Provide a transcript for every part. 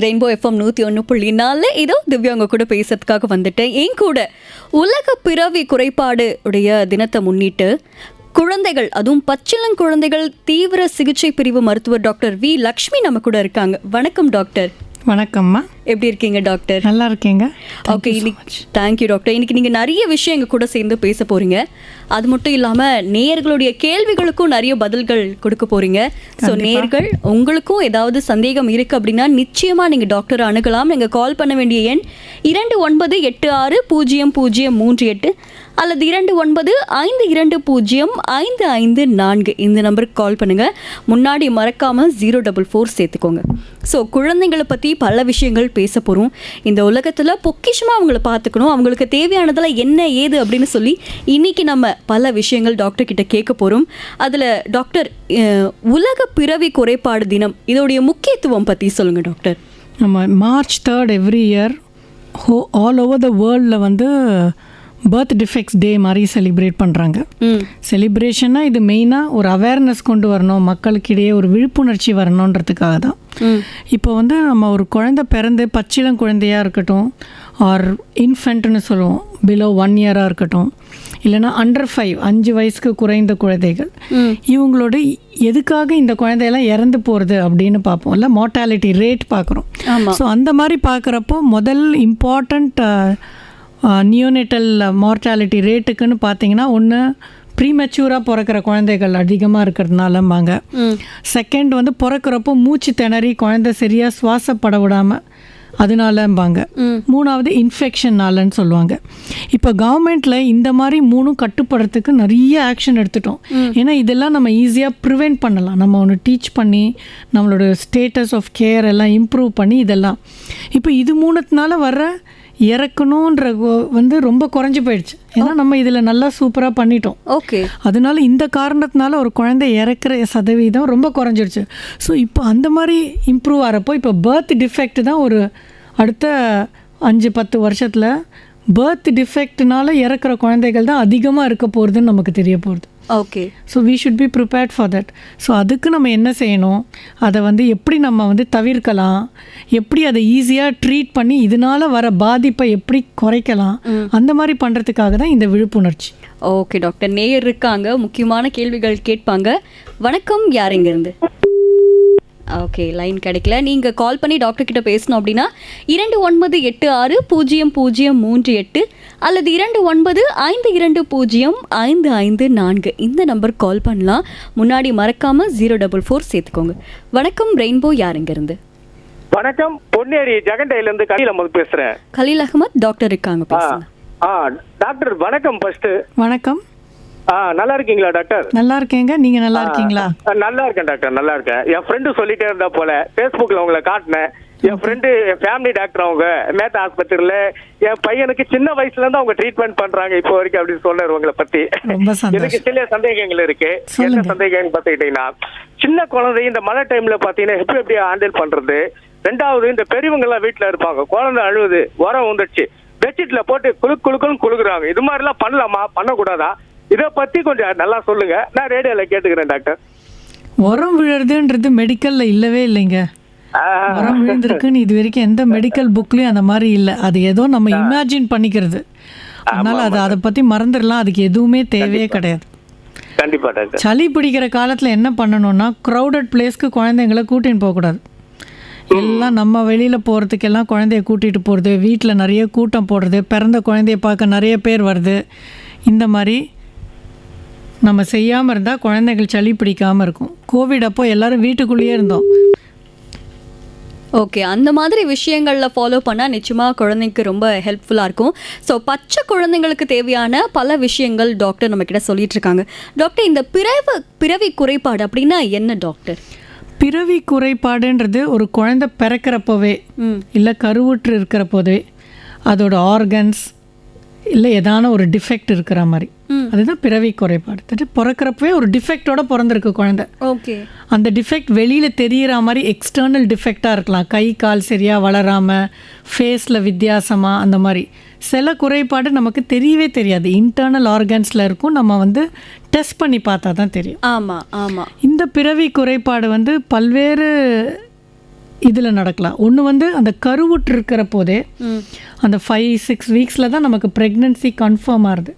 Rainbow FM 101.4. இதோ திவ்யா உங்க கூட பேசுறதுக்காக வந்துட்டேன். என் கூட உலக பிறவி குறைபாடு உடைய தினத்தை முன்னிட்டு குழந்தைகள், அதுவும் பச்சிளங்குழந்தைகள் தீவிர சிகிச்சை பிரிவு மருத்துவர் டாக்டர் வி லக்ஷ்மி நம்ம கூட இருக்காங்க. வணக்கம் டாக்டர். வணக்கம்மா, எப்படி இருக்கீங்க டாக்டர்? நல்லா இருக்கீங்க. Okay, thank you doctor. இன்னைக்கு நீங்கள் நிறைய விஷயம் எங்கள் கூட சேர்ந்து பேச போகிறீங்க. அது மட்டும் இல்லாமல் நேயர்களுடைய கேள்விகளுக்கும் நிறைய பதில்கள் கொடுக்க போகிறீங்க. ஸோ நேயர்கள், உங்களுக்கும் ஏதாவது சந்தேகம் இருக்குது அப்படின்னா நிச்சயமாக நீங்கள் டாக்டரை அணுகலாம். நீங்கள் கால் பண்ண வேண்டிய எண் 29860038 அல்லது 2952055554. இந்த நம்பருக்கு கால் பண்ணுங்கள். முன்னாடி மறக்காமல் 044 சேர்த்துக்கோங்க. ஸோ குழந்தைங்களை பற்றி பல விஷயங்கள் பேச போகிறோம். இந்த உலகத்தில் பொக்கிஷமாக அவங்கள பார்த்துக்கணும், அவங்களுக்கு தேவையானதில் என்ன ஏது அப்படின்னு சொல்லி இன்றைக்கி நம்ம பல விஷயங்கள் டாக்டர் கிட்ட கேட்க போகிறோம். அதில் டாக்டர், உலக பிறவி குறைபாடு தினம் இதோடைய முக்கியத்துவம் பற்றி சொல்லுங்கள் டாக்டர். நம்ம March 3 every year all over the வேர்ல்டில் வந்து பர்த் டிஃபெக்ட்ஸ் டே மாதிரி செலிப்ரேட் பண்ணுறாங்க. செலிப்ரேஷன்னா இது மெயினாக ஒரு அவேர்னஸ் கொண்டு வரணும், மக்களுக்கிடையே ஒரு விழிப்புணர்ச்சி வரணுன்றதுக்காக தான். இப்போ வந்து நம்ம ஒரு குழந்தை பிறந்து பச்சிளம் குழந்தையாக இருக்கட்டும், ஆர் இன்ஃபென்ட்னு சொல்லுவோம், பிலோ 1 இயராக இருக்கட்டும், இல்லைனா அண்டர் 5 வயசுக்கு குறைந்த குழந்தைகள், இவங்களோட எதுக்காக இந்த குழந்தையெல்லாம் இறந்து போகிறது அப்படின்னு பார்ப்போம், இல்லை மார்ட்டாலிட்டி ரேட் பார்க்குறோம். ஸோ அந்த மாதிரி பார்க்குறப்போ முதல் இம்பார்ட்டண்ட் நியோனேட்டல் மார்ட்டாலிட்டி ரேட்டுக்குன்னு பார்த்தீங்கன்னா, ஒன்று ப்ரீமெச்சூராக பிறக்கிற குழந்தைகள் அதிகமாக இருக்கிறதுனாலம்பாங்க. செகண்ட் வந்து பிறக்கிறப்போ மூச்சு திணறி குழந்தை சரியாக சுவாசப்பட விடாமல் அதனாலம்பாங்க. மூணாவது இன்ஃபெக்ஷன்னாலன்னு சொல்லுவாங்க. இப்போ கவர்மெண்ட்டில் இந்த மாதிரி மூணும் கட்டுப்படுறதுக்கு நிறைய ஆக்ஷன் எடுத்துட்டோம். ஏன்னா இதெல்லாம் நம்ம ஈஸியாக ப்ரிவெண்ட் பண்ணலாம். நம்ம ஒன்று டீச் பண்ணி நம்மளோட ஸ்டேட்டஸ் ஆஃப் கேர் எல்லாம் இம்ப்ரூவ் பண்ணி இதெல்லாம் இப்போ இது மூணுத்தினால வர்ற இறக்கணுன்ற வந்து ரொம்ப குறைஞ்சி போயிடுச்சு. ஏன்னா நம்ம இதில் நல்லா சூப்பராக பண்ணிட்டோம். ஓகே, அதனால இந்த காரணத்தினால ஒரு குழந்தை இறக்குற சதவீதம் ரொம்ப குறைஞ்சிடுச்சு. ஸோ இப்போ அந்த மாதிரி இம்ப்ரூவ் ஆகிறப்போ இப்போ பர்த் டிஃபெக்ட் தான் ஒரு அடுத்த 5-10 வருஷத்தில் பர்த் டிஃபெக்ட்னால இறக்குற குழந்தைகள் தான் அதிகமாக இருக்க போகிறதுன்னு நமக்கு தெரிய போகிறது. Okay, so we should be prepared for that. So அதுக்கு நம்ம என்ன செய்யணும், அதை வந்து எப்படி நம்ம வந்து தவிர்க்கலாம், எப்படி அதை ஈஸியாக ட்ரீட் பண்ணி இதனால் வர பாதிப்பை எப்படி குறைக்கலாம், அந்த மாதிரி பண்ணுறதுக்காக தான் இந்த விழிப்புணர்ச்சி. ஓகே டாக்டர், நேயர் இருக்காங்க, முக்கியமான கேள்விகள் கேட்பாங்க. வணக்கம், யார் இங்கேருந்து? ஓகே, லைன் கிடைக்கல. நீங்கள் கால் பண்ணி டாக்டர் கிட்ட பேசணும் அப்படின்னா 29860038 அல்லது 2952055554 இந்த நம்பர் கால் பண்ணலாம். முன்னாடி மறக்காமல் 044 சேர்த்துக்கோங்க. வணக்கம் ரெயின்போ, யார் இங்கேருந்து? வணக்கம், பொன்னேரி ஜெகண்டையிலேருந்து கலீல் அஹமத் பேசுகிறேன். கலீல் அஹமத் டாக்டர் இருக்காங்க, பேசுங்க. டாக்டர் வணக்கம். ஃபர்ஸ்ட் வணக்கம். நல்லா இருக்கீங்களா டாக்டர்? நல்லா இருக்கேங்க, நீங்க நல்லா இருக்கீங்களா? நல்லா இருக்கேன் டாக்டர், நல்லா இருக்கேன். என் ஃப்ரெண்டு சொல்லிட்டே இருந்தா போல, ஃபேஸ்புக்கில் உங்களை காட்டினேன். என் ஃப்ரெண்டு என் ஃபேமிலி டாக்டர், அவங்க மேத்த ஆஸ்பத்திரியில் என் பையனுக்கு சின்ன வயசுல இருந்து அவங்க ட்ரீட்மெண்ட் பண்றாங்க இப்போ வரைக்கும் அப்படின்னு சொன்னார். உங்களை பத்தி எனக்கு சில சந்தேகங்கள் இருக்கு. என்ன சந்தேகம்னு பார்த்துக்கிட்டீங்கன்னா, சின்ன குழந்தை இந்த மழை டைம்ல பாத்தீங்கன்னா எப்படி ஹேண்டில் பண்றது? ரெண்டாவது, இந்த பெரியவங்க எல்லாம் வீட்டுல இருப்பாங்க, குழந்தை அழுவுது, உரம் வந்துடுச்சு, பெட்ஷீட்ல போட்டு குளுக்குன்னு குளுக்குறாங்க. இது மாதிரி எல்லாம் பண்ணலாமா, பண்ணக்கூடாதா? இதை பத்தி கொஞ்சம் நல்லா சொல்லுங்க, நான் ரேடியோல கேட்டுக்கிறேன் டாக்டர். உரம் விழுறதுன்றது மெடிக்கல்ல இல்லவே இல்லைங்க. உரம் விழுந்திருக்குன்னு இது வரைக்கும் எந்த மெடிக்கல் புக்லயும் அந்த மாதிரி இல்லை. அது ஏதோ நம்ம இமேஜின் பண்ணிக்கிறது. அதனால அதை பத்தி மறந்துடலாம். அதுக்கு எதுவுமே தேவையே கிடையாது. கண்டிப்பா டாக்டர். சளி பிடிக்கிற காலத்துல என்ன பண்ணணும்னா, க்ரௌடட் பிளேஸ்க்கு குழந்தைங்களை கூட்டின்னு போகக்கூடாது. எல்லாம் நம்ம வெளியில் போகிறதுக்கெல்லாம் குழந்தைய கூட்டிகிட்டு போகிறது, வீட்டில் நிறைய கூட்டம் போடுறது, பிறந்த குழந்தைய பார்க்க நிறைய பேர் வருது, இந்த மாதிரி நம்ம செய்யாமல் இருந்தால் குழந்தைகள் சளி பிடிக்காமல் இருக்கும். கோவிட் அப்போ எல்லோரும் வீட்டுக்குள்ளேயே இருந்தோம். ஓகே, அந்த மாதிரி விஷயங்களில் ஃபாலோ பண்ணால் நிச்சயமாக குழந்தைக்கு ரொம்ப ஹெல்ப்ஃபுல்லாக இருக்கும். ஸோ பச்சை குழந்தைங்களுக்கு தேவையான பல விஷயங்கள் டாக்டர் நம்மக்கிட்ட சொல்லிட்டு இருக்காங்க. டாக்டர், இந்த பிறவி குறைபாடு அப்படின்னா என்ன டாக்டர்? பிறவி குறைபாடுன்றது ஒரு குழந்தை பிறக்கிறப்போவே இல்லை கருவுற்று இருக்கிறப்போதே அதோட ஆர்கன்ஸ் இல்லை ஏதான ஒரு டிஃபெக்ட் இருக்கிற மாதிரி, அதுதான் பிறவி குறைபாடு. பிறக்கிறப்பவே ஒரு டிஃபெக்டோட பிறந்திருக்கு குழந்தை. ஓகே, அந்த டிஃபெக்ட் வெளியில் தெரிகிற மாதிரி எக்ஸ்டர்னல் டிஃபெக்டாக இருக்கலாம். கை கால் சரியாக வளராமல், ஃபேஸில் வித்தியாசமாக, அந்த மாதிரி சில குறைபாடு நமக்கு தெரியவே தெரியாது. இன்டர்னல் ஆர்கன்ஸில் இருக்கும், நம்ம வந்து டெஸ்ட் பண்ணி பார்த்தா தான் தெரியும். ஆமாம் ஆமாம். இந்த பிறவி குறைபாடு வந்து பல்வேறு இதில் நடக்கலாம். ஒன்று வந்து அந்த கருவுற்று இருக்கிற போதே அந்த 5-6 வீக்ஸில் தான் நமக்கு ப்ரெக்னென்சி கன்ஃபார்ம் ஆகுது.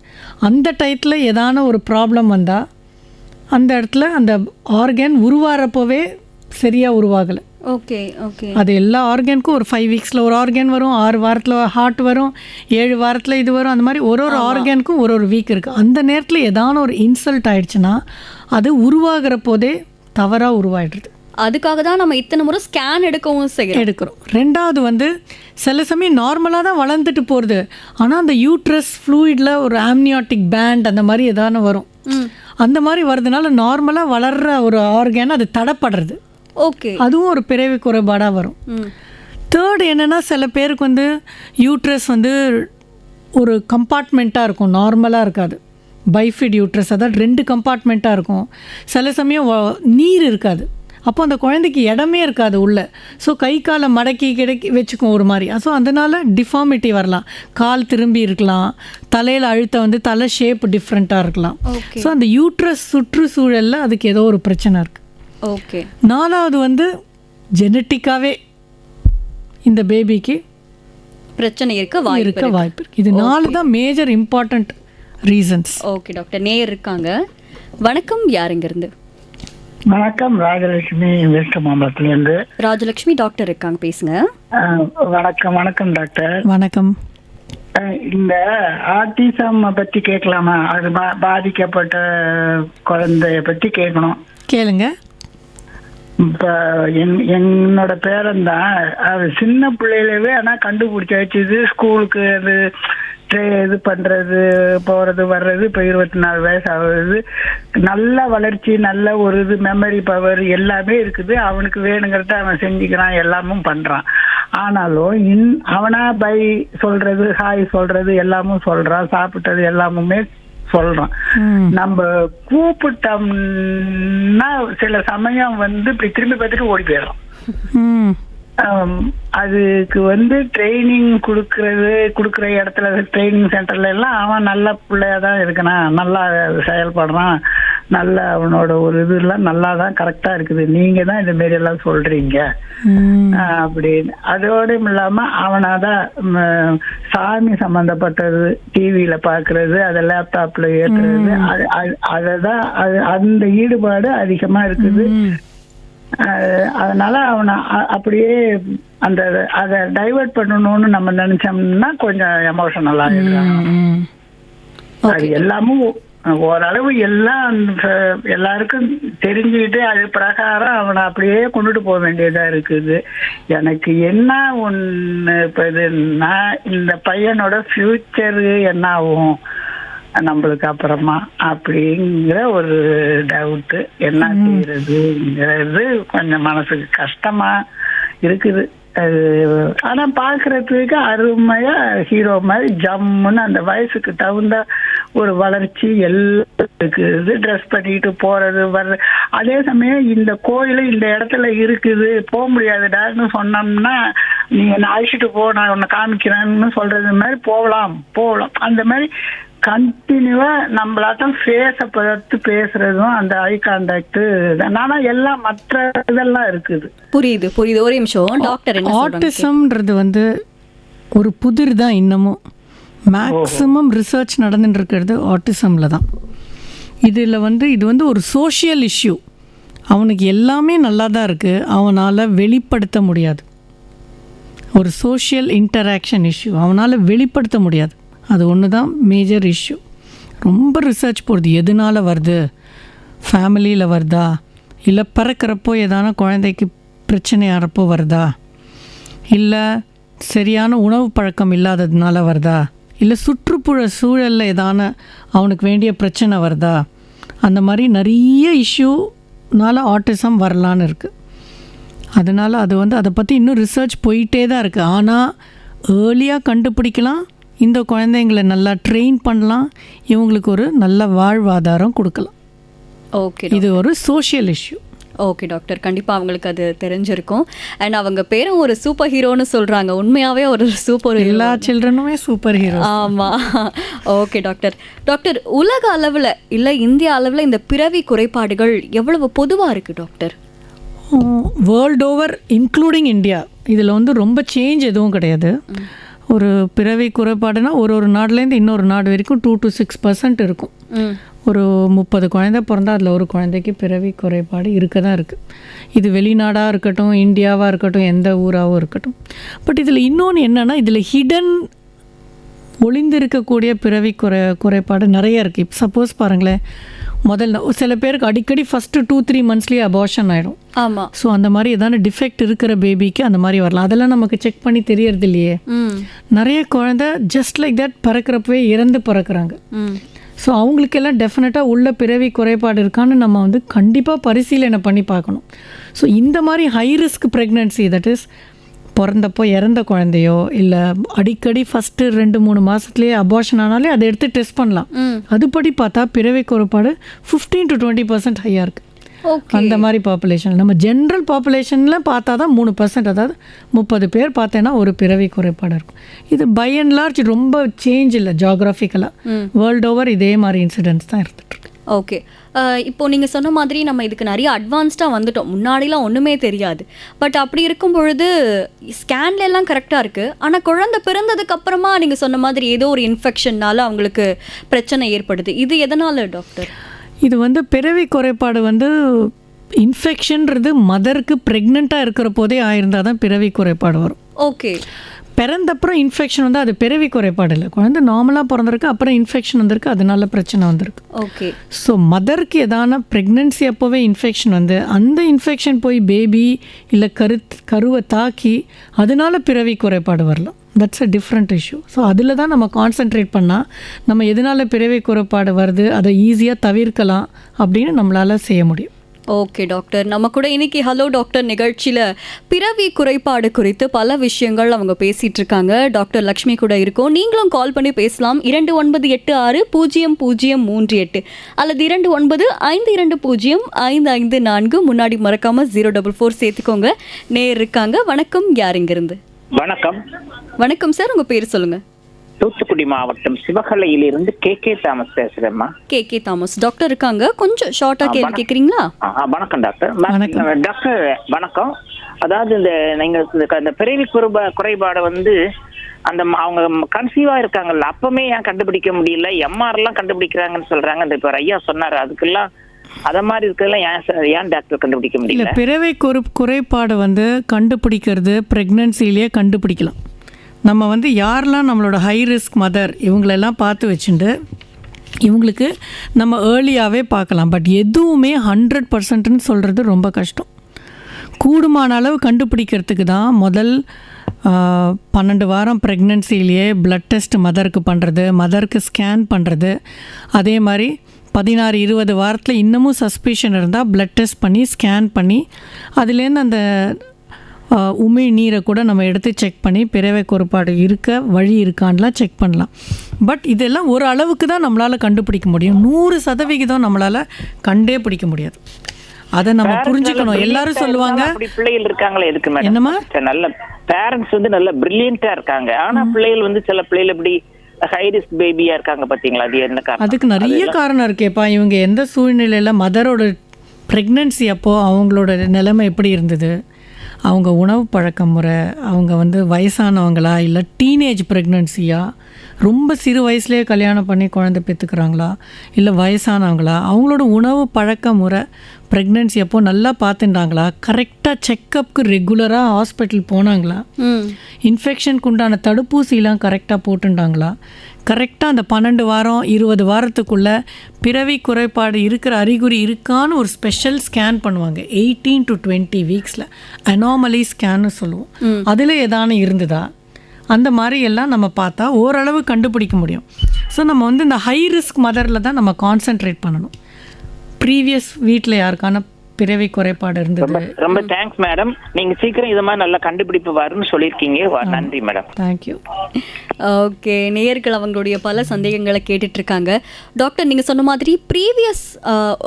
அந்த டயத்தில் ஏதான ஒரு ப்ராப்ளம் வந்தால் அந்த இடத்துல அந்த ஆர்கன் உருவாகிறப்போவே சரியாக உருவாகலை. Okay okay. அது எல்லா ஆர்கனுக்கும் ஒரு 5 வீக்ஸில் ஒரு ஆர்கன் வரும், 6 வாரத்தில் ஹார்ட் வரும், 7 வாரத்தில் இது வரும். அந்த மாதிரி ஒரு ஆர்கனுக்கும் ஒரு வீக் இருக்குது. அந்த நேரத்தில் ஏதான ஒரு இன்சல்ட் ஆயிடுச்சுன்னா அது உருவாகிற போதே தவறாக உருவாயிடுது. அதுக்காக தான் நம்ம இத்தனை முறை ஸ்கேன் எடுக்கிறோம். ரெண்டாவது வந்து சில சமயம் நார்மலாக தான் வளர்ந்துட்டு போகிறது, ஆனால் அந்த யூட்ரஸ் ஃப்ளூயிடில் ஒரு ஆம்னியாட்டிக் பேண்ட் அந்த மாதிரி ஏதான வரும். அந்த மாதிரி வர்றதுனால நார்மலாக வளர்கிற ஒரு ஆர்கன் அது தடைப்படுறது. ஓகே, அதுவும் ஒரு பிறவி குறைபாடாக வரும். தேர்ட் என்னென்னா, சில பேருக்கு வந்து யூட்ரஸ் வந்து ஒரு கம்பார்ட்மெண்ட்டாக இருக்கும், நார்மலாக இருக்காது. பைஃபிட் யூட்ரஸ், அதாவது 2 கம்பார்ட்மெண்ட்டாக இருக்கும். சில சமயம் நீர் இருக்காது, அப்போ அந்த குழந்தைக்கு இடமே இருக்காது உள்ளே. ஸோ கை காலை மடக்கி வச்சுக்கும் ஒரு மாதிரி. ஸோ அதனால் டிஃபார்மிட்டி வரலாம், கால் திரும்பி இருக்கலாம், தலையில் அழுத்த வந்து தலை ஷேப் டிஃப்ரெண்ட்டாக இருக்கலாம். ஸோ அந்த யூட்ரஸ் சுற்றுச்சூழலில் அதுக்கு ஏதோ ஒரு பிரச்சனை இருக்குது. ஓகே. 4வது வந்து ஜெனட்டிக்காகவே இந்த பேபிக்கு பிரச்சனை இருக்க வாய்ப்பு இருக்கு. இது 4 தான் major important reasons. Okay doctor, நேயர் இருக்காங்க. வணக்கம், யாருங்க இருந்து? வணக்கம், ராஜலட்சுமி வெஸ்ட் மாம்பலத்திலிருந்து. ராஜலட்சுமி டாக்டர் இருக்காங்க, பேசுங்க. வணக்கம். வணக்கம் டாக்டர். வணக்கம். இந்த ஆட்டிசம் பத்தி கேட்கலாமா? அது பாதிக்கப்பட்ட குழந்தைய பத்தி கேட்கணும். கேளுங்க. இப்ப என்னோட பேரன் தான், அது சின்ன பிள்ளையிலவே ஆனா கண்டுபிடிச்சாச்சு. ஸ்கூலுக்கு அது இது பண்றது, போறது வர்றது, இப்ப 24 வயசு ஆகுது. நல்ல வளர்ச்சி, நல்ல ஒரு இது, மெமரி பவர் எல்லாமே இருக்குது. அவனுக்கு வேணுங்கிறத அவன் செஞ்சுக்கிறான், எல்லாமும் பண்றான். ஆனாலும் அவனா பை சொல்றது, ஹாய் சொல்றது எல்லாமும் சொல்றான், சாப்பிட்டது எல்லாமுமே சொல்றான். நம்ம கூப்பிட்டோம்னா சில சமயம் வந்து இப்படி திரும்பி பார்த்துட்டு ஓடி போயிடலாம். அதுக்கு வந்து ட்ரைனிங் கொடுக்குற இடத்துல, ட்ரைனிங் சென்டர்ல எல்லாம் அவன் நல்ல பிள்ளையா தான் இருக்கிறான், நல்லா செயல்படுறான், நல்ல அவனோட ஒரு இதெல்லாம் நல்லா தான் கரெக்டா இருக்குது. நீங்க தான் இந்த மாரி எல்லாம் சொல்றீங்க அப்படின்னு. அதோடும் இல்லாம அவனாதான் சாமி சம்பந்தப்பட்டது டிவியில பாக்குறது, அதை லேப்டாப்ல ஏற்றுறது, அததான் அந்த ஈடுபாடு அதிகமா இருக்குது. அதனால அவனை அப்படியே அதை டைவர்ட் பண்ணணும்னு நம்ம நினைச்சோம்னா கொஞ்சம் எமோஷனலா இருக்கான். அது எல்லாமும் ஓரளவு எல்லாம் எல்லாருக்கும் தெரிஞ்சுக்கிட்டு அது பிரகாரம் அவனை அப்படியே கொண்டுட்டு போக வேண்டியதா இருக்குது. எனக்கு என்ன ஒண்ணு இப்ப இதுன்னா, இந்த பையனோட ஃபியூச்சரு என்ன ஆகும் நம்மளுக்கு அப்புறமா அப்படிங்கிற ஒரு டவுட்டு. என்ன செய்யறதுங்கிறது கொஞ்சம் மனசுக்கு கஷ்டமா இருக்குது. ஆனா பாக்குறதுக்கு அருமையா ஹீரோ மாதிரி ஜம்முன்னு அந்த வயசுக்கு தகுந்த ஒரு வளர்ச்சி எல்லாம் இருக்குது. ட்ரெஸ் பண்ணிட்டு போறது வர்றது. அதே சமயம் இந்த கோயிலு இந்த இடத்துல இருக்குது, போக முடியாதுடான்னு சொன்னோம்னா, நீ என்ன அழைச்சிட்டு போ, நான் உன்னை காமிக்கிறேன்னு சொல்றது மாதிரி போகலாம். அந்த மாதிரி கண்டினியூவா நம்மளாட்டம் ஃபேஸை பார்த்து பேசுறதும் அந்த ஐ கான்டாக்ட். ஆனா எல்லாம் மற்ற இதெல்லாம் இருக்குது. புரியுது. ஒரு நிமிஷம் டாக்டர், ஆட்டிசம்ன்றது வந்து ஒரு புதிர் தான். இன்னமும் மேக்ஸிமம் ரிசர்ச் நடந்துட்டு இருக்கிறது ஆட்டிசமில் தான். இது வந்து ஒரு சோஷியல் இஷ்யூ. அவனுக்கு எல்லாமே நல்லா தான் இருக்குது, அவனால் வெளிப்படுத்த முடியாது. ஒரு சோஷியல் இன்டராக்ஷன் இஷ்யூ, அவனால் வெளிப்படுத்த முடியாது. அது ஒன்று தான் மேஜர் இஷ்யூ. ரொம்ப ரிசர்ச் போடுது, எதனால் வருது, ஃபேமிலியில் வருதா, இல்லை பிறக்கிறப்போ ஏதான குழந்தைக்கு பிரச்சனை ஆகிறப்போ வருதா, இல்லை சரியான உணவு பழக்கம் இல்லாததுனால வருதா, இல்லை சுற்றுப்புற சூழலில் ஏதான அவனுக்கு வேண்டிய பிரச்சனை வருதா, அந்த மாதிரி நிறைய இஷ்யூனால ஆட்டிசம் வரலான்னு இருக்குது. அதனால் அதை பற்றி இன்னும் ரிசர்ச் போயிட்டே தான் இருக்குது. ஆனால் ஏர்லியாக கண்டுபிடிக்கலாம், இந்த குழந்தைங்களை நல்லா ட்ரெயின் பண்ணலாம், இவங்களுக்கு ஒரு நல்ல வாழ்வாதாரம் கொடுக்கலாம். ஓகே, இது ஒரு சோஷியல் இஷ்யூ. ஓகே டாக்டர், கண்டிப்பாக அவங்களுக்கு அது தெரிஞ்சிருக்கும். அண்ட் அவங்க பேரும் ஒரு சூப்பர் ஹீரோன்னு சொல்கிறாங்க. உண்மையாகவே ஒரு சூப்பர், எல்லா சில்ட்ரனுமே சூப்பர் ஹீரோ. ஆமாம். ஓகே டாக்டர், உலக அளவில் இல்லை இந்திய அளவில் இந்த பிறவி குறைபாடுகள் எவ்வளவு பொதுவாக இருக்குது doctor? World over including India இதில் வந்து ரொம்ப சேஞ்ச் எதுவும் கிடையாது. ஒரு பிறவி குறைபாடுனா ஒரு நாடுலேருந்து இன்னொரு நாடு வரைக்கும் 2 to 6% இருக்கும். ஒரு 30 குழந்தை பிறந்தா அதில் ஒரு குழந்தைக்கு பிறவி குறைபாடு இருக்க தான் இருக்குது. இது வெளிநாடாக இருக்கட்டும், இந்தியாவாக இருக்கட்டும், எந்த ஊராகவும் இருக்கட்டும். பட் இதில் இன்னொன்று என்னென்னா, இதில் ஹிடன் ஒளிந்திருக்கக்கூடிய பிறவி குறைபாடு நிறைய இருக்குது. இப்போ சப்போஸ் பாருங்களேன், முதல்ல சில பேருக்கு அடிக்கடி ஃபஸ்ட்டு 2-3 மந்த்ஸ்லேயே அபார்ஷன் ஆகிடும். ஆமாம். ஸோ அந்த மாதிரி எதான டிஃபெக்ட் இருக்கிற பேபிக்கு அந்த மாதிரி வரலாம். அதெல்லாம் நமக்கு செக் பண்ணி தெரியறது இல்லையே. நிறைய குழந்தை ஜஸ்ட் லைக் தட் பிறக்கிறப்பவே இறந்து பிறக்கிறாங்க. ஸோ அவங்களுக்கெல்லாம் டெஃபினட்டாக உள்ள பிறவி குறைபாடு இருக்கான்னு நம்ம வந்து கண்டிப்பாக பரிசீலனை பண்ணி பார்க்கணும். ஸோ இந்த மாதிரி high risk pregnancy, that is பிறந்தப்போ இறந்த குழந்தையோ இல்லை அடிக்கடி ஃபஸ்ட்டு 2-3 மாதத்துலேயே அபார்ஷன் ஆனாலே அதை எடுத்து டெஸ்ட் பண்ணலாம். அதுபடி பார்த்தா பிறவி குறைபாடு 15 to 20% ஹையாக இருக்குது. அந்த மாதிரி பாப்புலேஷன். நம்ம ஜென்ரல் பாப்புலேஷனில் பார்த்தா தான் 3%, அதாவது 30 பேர் பார்த்தேன்னா ஒரு பிறவி குறைபாடு இருக்கும். இது பை அண்ட் லார்ஜ் ரொம்ப சேஞ்ச் இல்லை ஜியாகிராஃபிக்கலாக. வேர்ல்டு ஓவர் இதே மாதிரி இன்சிடென்ட்ஸ் தான் இருந்துட்டு. ஓகே, இப்போ நீங்கள் சொன்ன மாதிரி நம்ம இதுக்கு நிறைய அட்வான்ஸ்டாக வந்துட்டோம். முன்னாடிலாம் ஒன்றுமே தெரியாது. பட் அப்படி இருக்கும் பொழுது ஸ்கேன்ல எல்லாம் கரெக்டாக இருக்குது. ஆனால் குழந்தை பிறந்ததுக்கு அப்புறமா நீங்கள் சொன்ன மாதிரி ஏதோ ஒரு இன்ஃபெக்ஷன்னால அவங்களுக்கு பிரச்சனை ஏற்படுது. இது எதனால் டாக்டர்? இது வந்து பிறவி குறைபாடு வந்து இன்ஃபெக்ஷன்றது மதருக்கு ப்ரெக்னெண்ட்டாக இருக்கிற போதே ஆயிருந்தால் தான் பிறவி குறைபாடு வரும். ஓகே. பிறந்தப்புறம் இன்ஃபெக்ஷன் வந்து அது பிறவி குறைபாடு இல்லை. குழந்தை நார்மலாக பிறந்திருக்கு, அப்புறம் இன்ஃபெக்ஷன் வந்திருக்கு, அதனால பிரச்சனை வந்திருக்கு. ஓகே. ஸோ மதருக்கு எதான ப்ரெக்னென்சி அப்போவே இன்ஃபெக்ஷன் வந்து அந்த இன்ஃபெக்ஷன் போய் பேபி இல்லை கருவை தாக்கி அதனால பிறவி குறைபாடு வரலாம். That's a different issue. So அதில் தான் நம்ம கான்சென்ட்ரேட் பண்ணால் நம்ம எதனால் பிறவி குறைபாடு வருது அதை ஈஸியாக தவிர்க்கலாம் அப்படின்னு நம்மளால் செய்ய முடியும். ஓகே டாக்டர், நம்ம கூட இன்னைக்கு ஹலோ டாக்டர் நிகழ்ச்சியில் பிறவி குறைபாடு குறித்து பல விஷயங்கள் அவங்க பேசிகிட்டு இருக்காங்க. டாக்டர் லக்ஷ்மி கூட இருக்கோம். நீங்களும் கால் பண்ணி பேசலாம். 29860038 அல்லது 2952055554. முன்னாடி மறக்காமல் 044 சேர்த்துக்கோங்க. நேர் இருக்காங்க. வணக்கம், யார் இங்கிருந்து? வணக்கம். வணக்கம் சார், உங்கள் பேர் சொல்லுங்கள். தூத்துக்குடி மாவட்டம் சிவகலையிலிருந்து கே தாமஸ் பேசுறேம்மா. கே தாமஸ் டாக்டர் இருக்காங்க. கொஞ்சம் ஷார்ட்டா கேள்வி கேட்குறீங்களா? வணக்கம் டாக்டர். டாக்டர் வணக்கம். அதாவது இந்த பிறவி குறைபாடு வந்து அந்த அவங்க கன்சீவா இருக்காங்கல்ல, அப்பமே ஏன் கண்டுபிடிக்க முடியல? எம்ஆர்லாம் கண்டுபிடிக்கிறாங்கன்னு சொல்றாங்க. இந்த இப்ப ஐயா சொன்னாரு, அதுக்கெல்லாம் அத மாதிரி இருக்கிறதெல்லாம் ஏன் டாக்டர் கண்டுபிடிக்க முடியல? பிறவி குறைபாடு வந்து கண்டுபிடிக்கிறது பிரெக்னன்சிலேயே கண்டுபிடிக்கலாம். நம்ம வந்து யாரெல்லாம் நம்மளோட ஹை ரிஸ்க் மதர் இவங்களெல்லாம் பார்த்து வச்சுட்டு இவங்களுக்கு நம்ம ஏர்லியாகவே பார்க்கலாம். பட் எதுவுமே 100%ன்னு சொல்கிறது ரொம்ப கஷ்டம். கூடுமான அளவு கண்டுபிடிக்கிறதுக்கு தான் முதல் 12 வாரம் ப்ரெக்னென்சிலேயே ப்ளட் டெஸ்ட் மதருக்கு பண்ணுறது, மதருக்கு ஸ்கேன் பண்ணுறது. அதே மாதிரி 16-20 வாரத்தில் இன்னமும் சஸ்பிஷன் இருந்தால் ப்ளட் டெஸ்ட் பண்ணி ஸ்கேன் பண்ணி அதுலேருந்து அந்த உமிழ் நீரை கூட நம்ம எடுத்து செக் பண்ணி பிறவை குறைபாடு இருக்க வழி இருக்கான்லாம் செக் பண்ணலாம். பட் இதெல்லாம் ஒரு அளவுக்கு தான் நம்மளால் கண்டுபிடிக்க முடியும். 100% நம்மளால் கண்டே பிடிக்க முடியாது. அதை நம்ம புரிஞ்சுக்கணும். எல்லாரும் சொல்லுவாங்க பிள்ளைகள் இருக்காங்களா எதுக்கு மேடம்? என்னமா நல்ல பேரண்ட்ஸ் வந்து நல்ல பிரில்லியண்டா இருக்காங்க, ஆனா பிள்ளைகள் வந்து சில பிள்ளைகள் இப்படி ஹை ரிஸ்க் பேபியா இருக்காங்க பாத்தீங்களா? அது என்ன காரணம்? அதுக்கு நிறைய காரணம் இருக்கேப்பா. இவங்க எந்த சூழ்நிலையில் மதரோட ப்ரெக்னென்சி அப்போது அவங்களோட நிலைமை எப்படி இருந்தது, அவங்க உணவு பழக்க முறை, அவங்க வந்து வயசானவங்களா இல்லை டீனேஜ் ப்ரெக்னன்சியா, ரொம்ப சிறு வயசுலேயே கல்யாணம் பண்ணி குழந்தை பெற்றுக்கிறாங்களா இல்லை வயசானவங்களா, அவங்களோட உணவு பழக்க முறை ப்ரெக்னன்சி அப்போ நல்லா பார்த்துட்டாங்களா, கரெக்டாக செக்கப்புக்கு ரெகுலராக ஹாஸ்பிட்டல் போனாங்களா, இன்ஃபெக்ஷனுக்கு உண்டான தடுப்பூசிலாம் கரெக்டாக போட்டுட்டாங்களா, கரெக்டாக அந்த 12 வாரம் 20 வாரத்துக்குள்ளே பிறவி குறைபாடு இருக்கிற அறிகுறி இருக்கான்னு ஒரு ஸ்பெஷல் ஸ்கேன் பண்ணுவாங்க 18 to 20 வீக்ஸில். அனாமலி ஸ்கேன்னு சொல்லுவோம். அதில் ஏதானு இருந்ததா அந்த மாதிரி எல்லாம் நம்ம பார்த்தா ஓரளவு கண்டுபிடிக்க முடியும். ஸோ நம்ம வந்து இந்த ஹை ரிஸ்க் மதரில் தான் நம்ம கான்சென்ட்ரேட் பண்ணணும். ப்ரீவியஸ் வீட்டில் யாருக்கான பிறவி குறைபாடு இருந்தது. ரொம்ப தேங்க்ஸ் மேடம். நீங்க சீக்கிரம் இது மாதிரி நல்ல கண்டுபிடிப்பு வரும்னு சொல்லியிருக்கீங்க. நன்றி மேடம். தேங்க்யூ. ஓகே, நேயர்கள் அவங்களுடைய பல சந்தேகங்களை கேட்டுட்டு இருக்காங்க. டாக்டர், நீங்கள் சொன்ன மாதிரி ப்ரீவியஸ்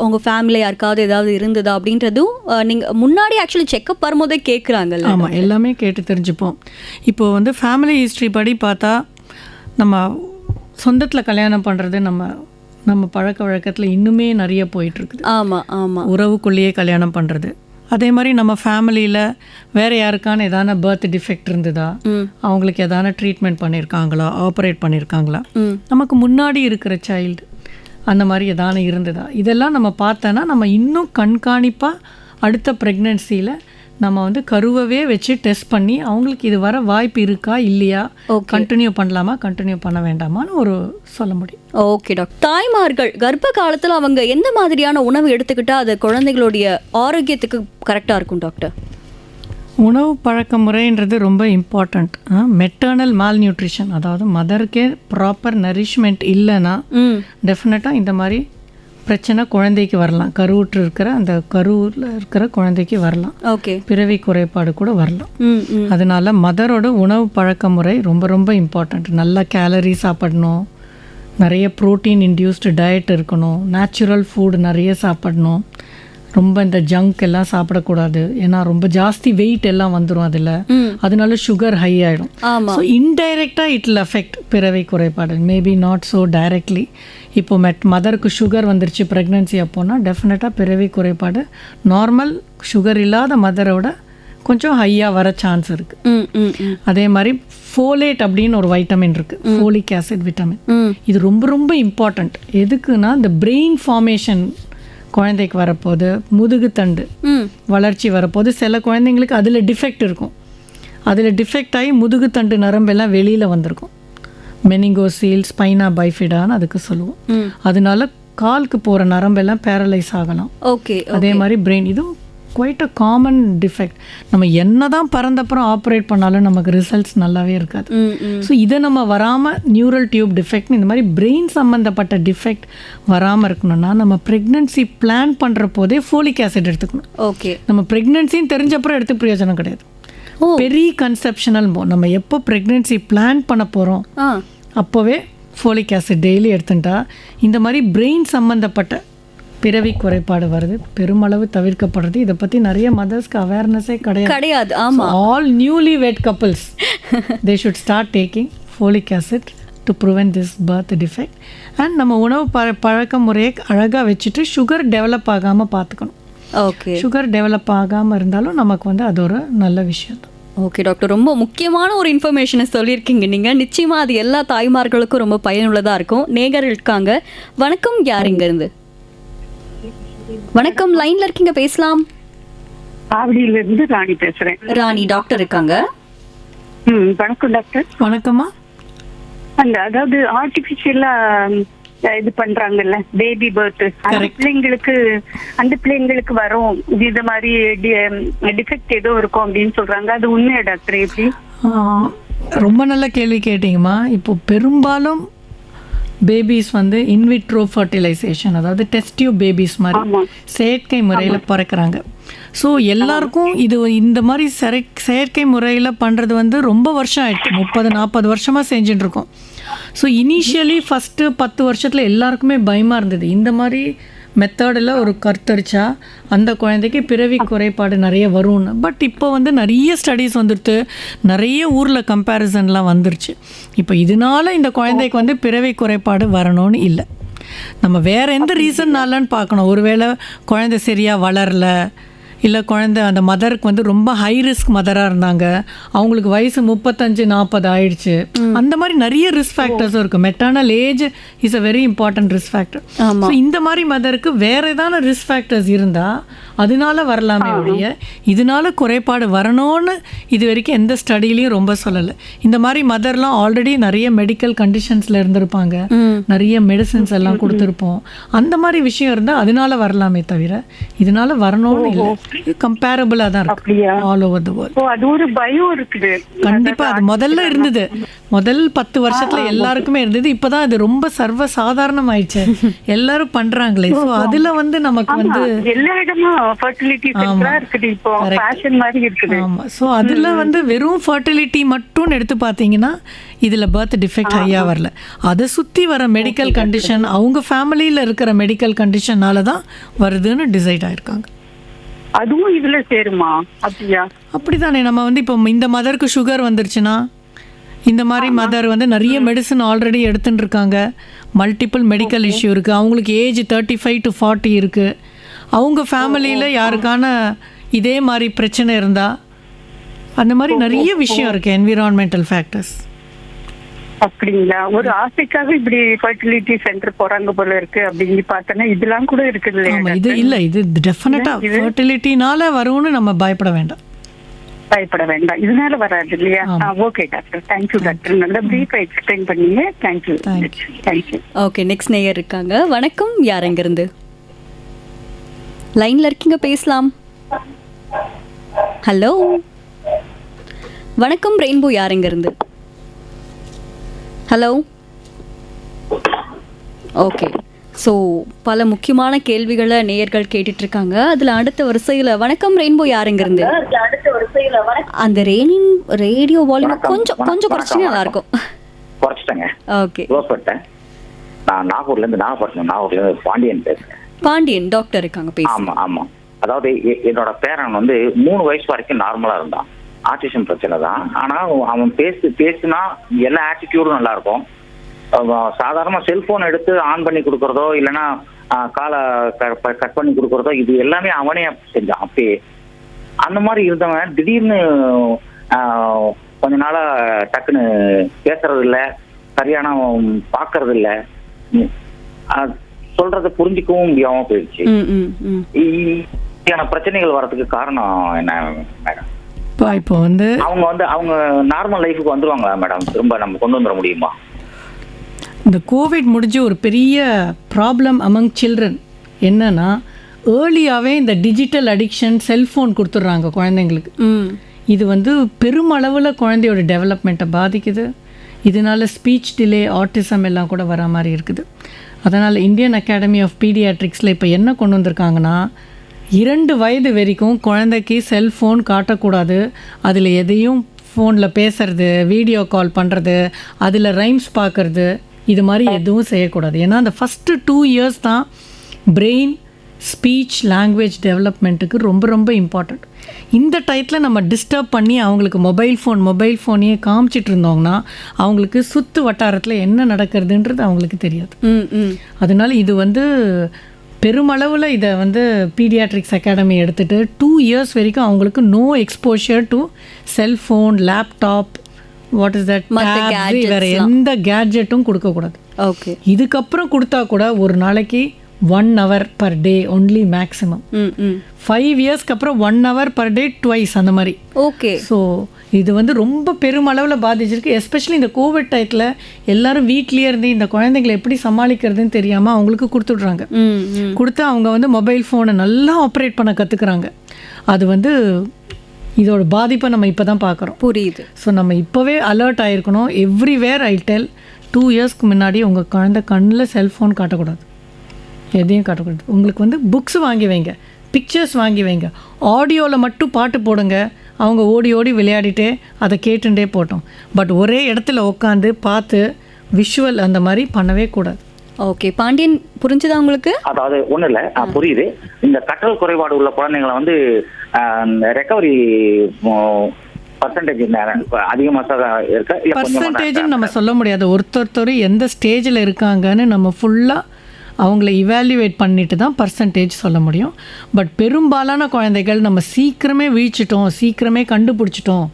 உங்கள் ஃபேமிலி யாருக்காவது ஏதாவது இருந்ததா அப்படின்றதும் நீங்கள் முன்னாடி ஆக்சுவலி செக்அப் வரும்போதே கேட்குறாங்கல்ல? ஆமாம், எல்லாமே கேட்டு தெரிஞ்சுப்போம். இப்போது வந்து ஃபேமிலி ஹிஸ்ட்ரி படி பார்த்தா நம்ம சொந்தத்தில் கல்யாணம் பண்ணுறது நம்ம பழக்க வழக்கத்தில் இன்னுமே நிறைய போயிட்டுருக்குது. ஆமாம் ஆமாம். உறவுக்குள்ளேயே கல்யாணம் பண்ணுறது, அதே மாதிரி நம்ம ஃபேமிலியில் வேறு யாருக்கான எதான பர்த் டிஃபெக்ட் இருந்ததா, அவங்களுக்கு எதான ட்ரீட்மெண்ட் பண்ணியிருக்காங்களா, ஆப்ரேட் பண்ணியிருக்காங்களா, நமக்கு முன்னாடி இருக்கிற சைல்டு அந்த மாதிரி எதான இருந்ததா, இதெல்லாம் நம்ம பார்த்தோன்னா நம்ம இன்னும் கண்காணிப்பாக அடுத்த ப்ரெக்னென்சியில் நம்ம வந்து கருவவே வச்சு டெஸ்ட் பண்ணி அவங்களுக்கு இது வர வாய்ப்பு இருக்கா இல்லையா, கண்டினியூ பண்ணலாமா கண்டினியூ பண்ண வேண்டாமான்னு ஒரு சொல்ல முடியும். Okay doctor. தாய்மார்கள் கர்ப்ப காலத்தில் அவங்க எந்த மாதிரியான உணவு எடுத்துக்கிட்டால் அது குழந்தைகளுடைய ஆரோக்கியத்துக்கு கரெக்டாக இருக்கும் டாக்டர்? உணவு பழக்க முறைன்றது ரொம்ப இம்பார்ட்டண்ட். மெட்டர்னல் மால் நியூட்ரிஷன், அதாவது மதருக்கே ப்ராப்பர் நரிஷ்மெண்ட் இல்லைன்னா டெஃபினட்டாக இந்த மாதிரி பிரச்சனை குழந்தைக்கு வரலாம். கருவுற்று இருக்கிற அந்த கருவில் இருக்கிற குழந்தைக்கு வரலாம். ஓகே. பிறவி குறைபாடு கூட வரலாம். அதனால மதரோட உணவு பழக்க முறை ரொம்ப ரொம்ப இம்பார்ட்டண்ட். நல்லா கேலரி சாப்பிடணும், நிறைய ப்ரோட்டீன் இன்டியூஸ்டு டயட் இருக்கணும், நேச்சுரல் ஃபுட் நிறைய சாப்பிடணும், ரொம்ப இந்த ஜங்க் எல்லாம் சாப்பிடக்கூடாது. ஏன்னா ரொம்ப ஜாஸ்தி வெயிட் எல்லாம் வந்துடும் அதில், அதனால சுகர் ஹை ஆகிடும். ஸோ இன்டைரக்டாக இட் வில் அஃபெக்ட் பிறவி குறைபாடு, மேபி நாட் ஸோ டைரக்ட்லி. இப்போ மதருக்கு சுகர் வந்துருச்சு ப்ரெக்னென்சி அப்போனா டெஃபினட்டாக பிறவி குறைபாடு நார்மல் சுகர் இல்லாத மதரோட கொஞ்சம் ஹையாக வர சான்ஸ் இருக்குது. அதே மாதிரி ஃபோலேட் அப்படின்னு ஒரு வைட்டமின் இருக்குது, ஃபோலிக் ஆசிட் விட்டமின். இது ரொம்ப ரொம்ப இம்பார்ட்டண்ட். எதுக்குன்னா இந்த பிரெயின் ஃபார்மேஷன் குழந்தைக்கு வரப்போது, முதுகுத்தண்டு வளர்ச்சி வரப்போது, சில குழந்தைங்களுக்கு அதில் டிஃபெக்ட் இருக்கும். அதில் டிஃபெக்ட் ஆகி முதுகுத்தண்டு நரம்பெல்லாம் வெளியில் வந்திருக்கும். மெனிங்கோசீல் ஸ்பைனா பைஃபிடான்னு அதுக்கு சொல்லுவோம். அதனால காலுக்கு போகிற நரம்பெல்லாம் பேரலைஸ் ஆகலாம். ஓகே. அதே மாதிரி பிரெயின், இதுவும் குவைட் அ காமன் டிஃபெக்ட். நம்ம என்ன தான் பறந்தப்புறம் ஆப்ரேட் பண்ணாலும் நமக்கு ரிசல்ட்ஸ் நல்லாவே இருக்காது. ஸோ இதை நம்ம வராமல் நியூரல் டியூப் டிஃபெக்ட், இந்த மாதிரி பிரெயின் சம்மந்தப்பட்ட டிஃபெக்ட் வராமல் இருக்கணும்னா நம்ம ப்ரெக்னென்சி பிளான் பண்ணுற போதே ஃபோலிக் ஆசிட் எடுத்துக்கணும். ஓகே. நம்ம ப்ரெக்னென்சின்னு தெரிஞ்சப்புறம் எடுத்து பிரயோஜனம் கிடையாது. பெரிய கன்செப்ஷனல் நம்ம எப்போ ப்ரெக்னென்சி பிளான் பண்ண போகிறோம் அப்போவே ஃபோலிக் ஆசிட் டெய்லி எடுத்துட்டா இந்த மாதிரி பிரெயின் சம்மந்தப்பட்ட பிறவி குறைபாடு வருது பெருமளவு தவிர்க்கப்படுறது. இதை பற்றி நிறைய மதர்ஸ்க்கு அவேர்னஸே கிடையாது. All newly wet couples they should start taking folic acid to prevent this birth defect. And நம்ம உணவு பழக்க முறையை அழகாக வச்சுட்டு சுகர் டெவலப் ஆகாமல் பார்த்துக்கணும். ஓகே. சுகர் டெவலப் ஆகாமல் இருந்தாலும் நமக்கு வந்து அது ஒரு நல்ல விஷயம் தான். ஓகே டாக்டர், ரொம்ப முக்கியமான ஒரு இன்ஃபர்மேஷனை சொல்லியிருக்கீங்க நீங்கள். நிச்சயமாக அது எல்லா தாய்மார்களுக்கும் ரொம்ப பயனுள்ளதாக இருக்கும். நேகர் இருக்காங்க. வணக்கம், யார் இங்கேருந்து? வணக்கம், லைன்ல இருக்கீங்க, பேசலாம். ஆவடியிலிருந்து ராணி பேசுறேன். ராணி, டாக்டர் இருக்காங்க. வணக்கம் டாக்டர். வணக்கம்மா. அதாவது ஆர்டிபிஷியலா இது பண்றாங்கல்ல பேபி பர்த், அந்த பிள்ளைங்களுக்கு வரும் இது மாதிரி டிஃபெக்ட் ஏதோ இருக்கும் அப்படின்னு சொல்றாங்க. அது உண்மையா டாக்டர்? எப்படி? ரொம்ப நல்ல கேள்வி கேட்டீங்கம்மா. இப்போ பெரும்பாலும் பேபிஸ் வந்து இன்விட்ரோ ஃபர்டிலைசேஷன், அதாவது டெஸ்ட் டியூப் பேபிஸ் மாதிரி செயற்கை முறையில் பிறக்கிறாங்க. ஸோ எல்லாருக்கும் இது இந்த மாதிரி செயற்கை முறையில் பண்ணுறது வந்து ரொம்ப வருஷம் ஆயிடுச்சு, 30-40 வருஷமாக செஞ்சுட்டு இருக்கோம். ஸோ இனிஷியலி ஃபஸ்ட்டு 10 வருஷத்தில் எல்லாருக்குமே பயமாக இருந்தது. இந்த மாதிரி மெத்தடில் ஒரு கருத்தரிச்சா அந்த குழந்தைக்கு பிறவி குறைபாடு நிறைய வரும்னு. பட் இப்போ வந்து நிறைய ஸ்டடீஸ் வந்துடுது, நிறைய ஊரில் கம்பேரிசன்லாம் வந்துருச்சு. இப்போ இதனால இந்த குழந்தைக்கு வந்து பிறவி குறைபாடு வரணும்னு இல்லை. நம்ம வேறு எந்த ரீசன்னாலன்னு பார்க்கணும். ஒருவேளை குழந்தை சரியாக வளரல, இல்லை குழந்தை அந்த மதருக்கு வந்து ரொம்ப ஹை ரிஸ்க் மதராக இருந்தாங்க, அவங்களுக்கு வயசு 35-40 ஆயிடுச்சு, அந்த மாதிரி நிறைய ரிஸ்க் ஃபேக்டர்ஸும் இருக்குது. Maternal age is a very important risk factor. So இந்த மாதிரி மதருக்கு வேறு ஏதான ரிஸ்க் ஃபேக்டர்ஸ் இருந்தால் அதனால வரலாமே ஒழிய இதனால குறைபாடு வரணும்னு இது வரைக்கும் எந்த ஸ்டடிலையும் ரொம்ப சொல்லலை. இந்த மாதிரி மதர்லாம் ஆல்ரெடி நிறைய மெடிக்கல் கண்டிஷன்ஸில் இருந்திருப்பாங்க, நிறைய மெடிசன்ஸ் எல்லாம் கொடுத்துருப்போம். அந்த மாதிரி விஷயம் இருந்தால் அதனால வரலாமே தவிர இதனால வரணும்னு இல்லை. கம்பேரபிளா தான் இருக்கு ஆல் ஓவர் தி வேர்ல்ட். அது ஒரு பயம் இருக்குது. கண்டிப்பா அது முதல்ல இருந்தது, முதல் 10 வருஷத்துல எல்லாருக்குமே இருந்தது. இப்பதான் அது ரொம்ப சர்வ சாதாரணம் ஆயிடுச்சு, எல்லாரும் பண்றாங்களே. ஸோ அதுல வந்து நமக்கு வந்து எல்லா இடமும் ஃபர்டிலிட்டி சென்டரா இருக்குது, இப்போ ஃபேஷன் மாதிரி இருக்குது. ஆமா. ஸோ அதுல வந்து வெறும் ஃபர்டிலிட்டி மட்டும் எடுத்து பார்த்தீங்கன்னா இதுல பர்த் டிஃபெக்ட் ஹையா வரல. அதை சுத்தி வர மெடிக்கல் கண்டிஷன், அவங்க ஃபேமிலியில இருக்கிற மெடிக்கல் கண்டிஷனால தான் வருதுன்னு டிசைட் ஆயிருக்காங்க. அதுவும் இதுல சேருமா? அப்படியா? அப்படிதானே. நம்ம வந்து இப்போ இந்த மதருக்கு சுகர் வந்துருச்சுன்னா இந்த மாதிரி மதர் வந்து நிறைய மெடிசன் ஆல்ரெடி எடுத்துட்டு இருக்காங்க, மல்டிபிள் மெடிக்கல் இஷ்யூ இருக்குது, அவங்களுக்கு ஏஜ் 35 to 40 இருக்குது, அவங்க ஃபேமிலியில் யாருக்கான இதே மாதிரி பிரச்சனை இருந்தால் அந்த மாதிரி நிறைய விஷயம் இருக்குது என்விரான்மெண்டல் ஃபேக்டர்ஸ். அப்படிங்களா? ஒரு ஆசைக்காக இப்படி ஃபர்டிலிட்டி சென்டர் போறாங்க போல இருக்கு அப்படின்னு பார்த்தோன்னா இதெல்லாம் கூட இருக்குது ஆமாம், இது இல்லை, இது டெஃபினட்டாக ஃபர்டிலிட்டினால வரும்னு நம்ம பயப்பட வேண்டாம். பயப்பட வேண்டாம், இதனால வராது இல்லையா? ஓகே டாக்டர், தேங்க்யூ டாக்டர், நல்லா பிரீஃபா எக்ஸ்பிளைன் பண்ணீங்க. Thank you thank you. ஓகே, நெக்ஸ்ட் நேயர் இருக்காங்க. வணக்கம், யார் எங்கிருந்து? லைன்ல இருக்கீங்க, பேசலாம். ஹலோ வணக்கம், ரெயின்போ, யார் எங்கிருந்து? ஹலோ. ஓகே, ஸோ பல முக்கியமான கேள்விகளை நேயர்கள் கேட்டுட்டு இருக்காங்க. அதில் அடுத்த வரிசையில் வணக்கம் ரெயின்போ, யார் எங்கிருந்து? அந்த ரேடியோ வால்யூம் கொஞ்சம் குறைச்சிங்க, நல்லா இருக்கும். குறைச்சிட்டேங்க. ஓகே, நான் நாகூர்லேருந்து பாண்டியன் பேசுறேன். பாண்டியன் டாக்டர் இருக்காங்க, பேசுங்க. ஆமா ஆமா, அதாவது என்னோட பேரன் வந்து 3 வயசு வரைக்கும் நார்மலா இருந்தான். ஆட்டிசம் பிரச்சனை தான். ஆனா அவன் பேசுனா எல்லா ஆட்டிடியூடும் நல்லா இருக்கும். சாதாரண செல்போன் எடுத்து ஆன் பண்ணி கொடுக்கறதோ இல்லைன்னா காலை கட் பண்ணி கொடுக்கறதோ இது எல்லாமே அவனே செஞ்சான். அப்பயே அந்த மாதிரி இருந்தவன் திடீர்னு கொஞ்ச நாளா டக்குன்னு பேசுறது இல்லை, சரியான பாக்குறது இல்லை, சொல்றதை புரிஞ்சுக்கவும் முடியாம போயிடுச்சு. பிரச்சனைகள் வர்றதுக்கு காரணம் என்ன மேடம்? இப்போ வந்து அவங்க நார்மல் லைஃபுக்கு வந்துருவாங்களா மேடம்? திரும்ப நம்ம கொண்டு வந்துட முடியுமா? இந்த கோவிட் முடிஞ்சு ஒரு பெரிய ப்ராப்ளம் அமங் சில்ட்ரன் என்னன்னா, ஏர்லியாகவே இந்த டிஜிட்டல் அடிக்ஷன், செல்ஃபோன் கொடுத்துட்றாங்க குழந்தைங்களுக்கு. இது வந்து பெருமளவில் குழந்தையோட டெவலப்மெண்ட்டை பாதிக்குது. இதனால ஸ்பீச் டிலே, ஆட்டிசம் எல்லாம் கூட வர மாதிரி இருக்குது. அதனால் இந்தியன் அகாடமி ஆஃப் பீடியாட்ரிக்ஸில் இப்போ என்ன கொண்டு வந்திருக்காங்கன்னா, 2 வயது வரைக்கும் குழந்தைக்கு செல்ஃபோன் காட்டக்கூடாது. அதில் எதையும் ஃபோனில் பேசுறது, வீடியோ கால் பண்ணுறது, அதில் ரைம்ஸ் பார்க்குறது, இது மாதிரி எதுவும் செய்யக்கூடாது. ஏன்னா அந்த ஃபஸ்ட்டு 2 இயர்ஸ் தான் பிரெயின், ஸ்பீச், லாங்குவேஜ் டெவலப்மெண்ட்டுக்கு ரொம்ப ரொம்ப இம்பார்ட்டண்ட். இந்த டயத்தில் நம்ம டிஸ்டர்ப் பண்ணி அவங்களுக்கு மொபைல் ஃபோனையே காமிச்சிட்டு இருந்தோம்னா அவங்களுக்கு சுற்று வட்டாரத்தில் என்ன நடக்கிறதுன்றது அவங்களுக்கு தெரியாது. அதனால இது வந்து பெருமளவில் இதை வந்து பீடியாட்ரிக்ஸ் அகாடமி எடுத்துகிட்டு 2 இயர்ஸ் வரைக்கும் அவங்களுக்கு no exposure to cellphone, laptop, what is that, வேறு எந்த கேட்ஜெட்டும் கொடுக்கக்கூடாது. ஓகே, இதுக்கப்புறம் கொடுத்தா கூட ஒரு நாளைக்கு 1 hour per day only maximum. 5 இயர்ஸ்க்கு அப்புறம் 1 hour per day ட்வைஸ் அந்த மாதிரி. ஓகே, ஸோ இது வந்து ரொம்ப பெருமளவில் பாதிச்சிருக்கு. எஸ்பெஷலி இந்த கோவிட் டயத்தில் எல்லாரும் வீட்லேயே இருந்து இந்த குழந்தைங்களை எப்படி சமாளிக்கிறதுன்னு தெரியாமல் அவங்களுக்கு கொடுத்துட்றாங்க. கொடுத்து அவங்க வந்து மொபைல் ஃபோனை நல்லா ஆப்ரேட் பண்ண கற்றுக்குறாங்க. அது வந்து இதோட பாதிப்பை நம்ம இப்போ தான் பார்க்குறோம். புரியுது. ஸோ நம்ம இப்போவே அலர்ட் ஆகிருக்கணும். எவ்ரிவேர் ஐ டெல் 2 இயர்ஸ்க்கு முன்னாடி உங்கள் குழந்தை கண்ணில் செல்ஃபோன் காட்டக்கூடாது, எதையும் காட்டக்கூடாது. உங்களுக்கு வந்து புக்ஸ் வாங்கி வைங்க, பிக்சர்ஸ் வாங்கி வைங்க, ஆடியோவில் மட்டும் பாட்டு போடுங்க. அவங்க ஓடி ஓடி விளையாடிட்டே அதை கேட்டுட்டே போட்டோம். பட் ஒரே இடத்துல உட்காந்து பார்த்து விஷுவல் அந்த மாதிரி பண்ணவே கூடாது. ஓகே, பாண்டியன் புரிஞ்சுதா உங்களுக்கு? அதாவது ஒன்றும் இல்லை, புரியுது. இந்த கற்றல் குறைபாடு உள்ள குழந்தைங்களை வந்து ரெக்கவரி பர்சன்டேஜ்னு நம்ம சொல்ல முடியாது. ஒருத்தர் எந்த ஸ்டேஜில் இருக்காங்கன்னு நம்ம ஃபுல்லாக அவங்கள இவாலுவேட் பண்ணிட்டு தான் பர்சன்டேஜ் சொல்ல முடியும். பட் பெரும்பாலான குழந்தைகள் நம்ம சீக்கிரமே வீழ்ச்சிட்டோம், சீக்கிரமே கண்டுபிடிச்சிட்டோம்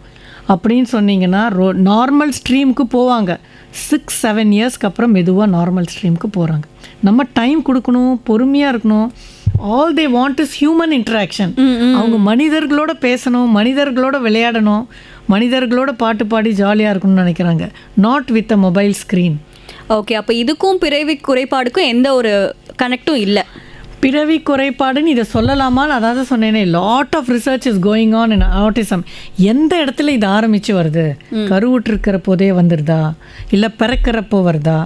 அப்படின்னு சொன்னீங்கன்னா நார்மல் ஸ்ட்ரீமுக்கு போவாங்க. 6-7 இயர்ஸ்க்கு அப்புறம் மெதுவாக நார்மல் ஸ்ட்ரீமுக்கு போகிறாங்க. நம்ம டைம் கொடுக்கணும், பொறுமையாக இருக்கணும். All they want is human interaction. அவங்க மனிதர்களோட பேசணும், மனிதர்களோட விளையாடணும், மனிதர்களோட பாட்டு பாடி ஜாலியாக இருக்கணும்னு நினைக்கிறாங்க, not with a mobile screen. Okay, அப்போ இதுக்கும் பிறவி குறைபாடுக்கும் எந்த ஒரு கனெக்டும் இல்லை. பிறவி குறைபாடுன்னு இதை சொல்லலாமா? அதாவது சொன்னேனே, lot of research is going on in autism. எந்த இடத்துல இது ஆரம்பித்து வருது? கருவுற்றிருக்கிற போதே வந்துடுதா, இல்லை பிறக்கிறப்போ வருதா,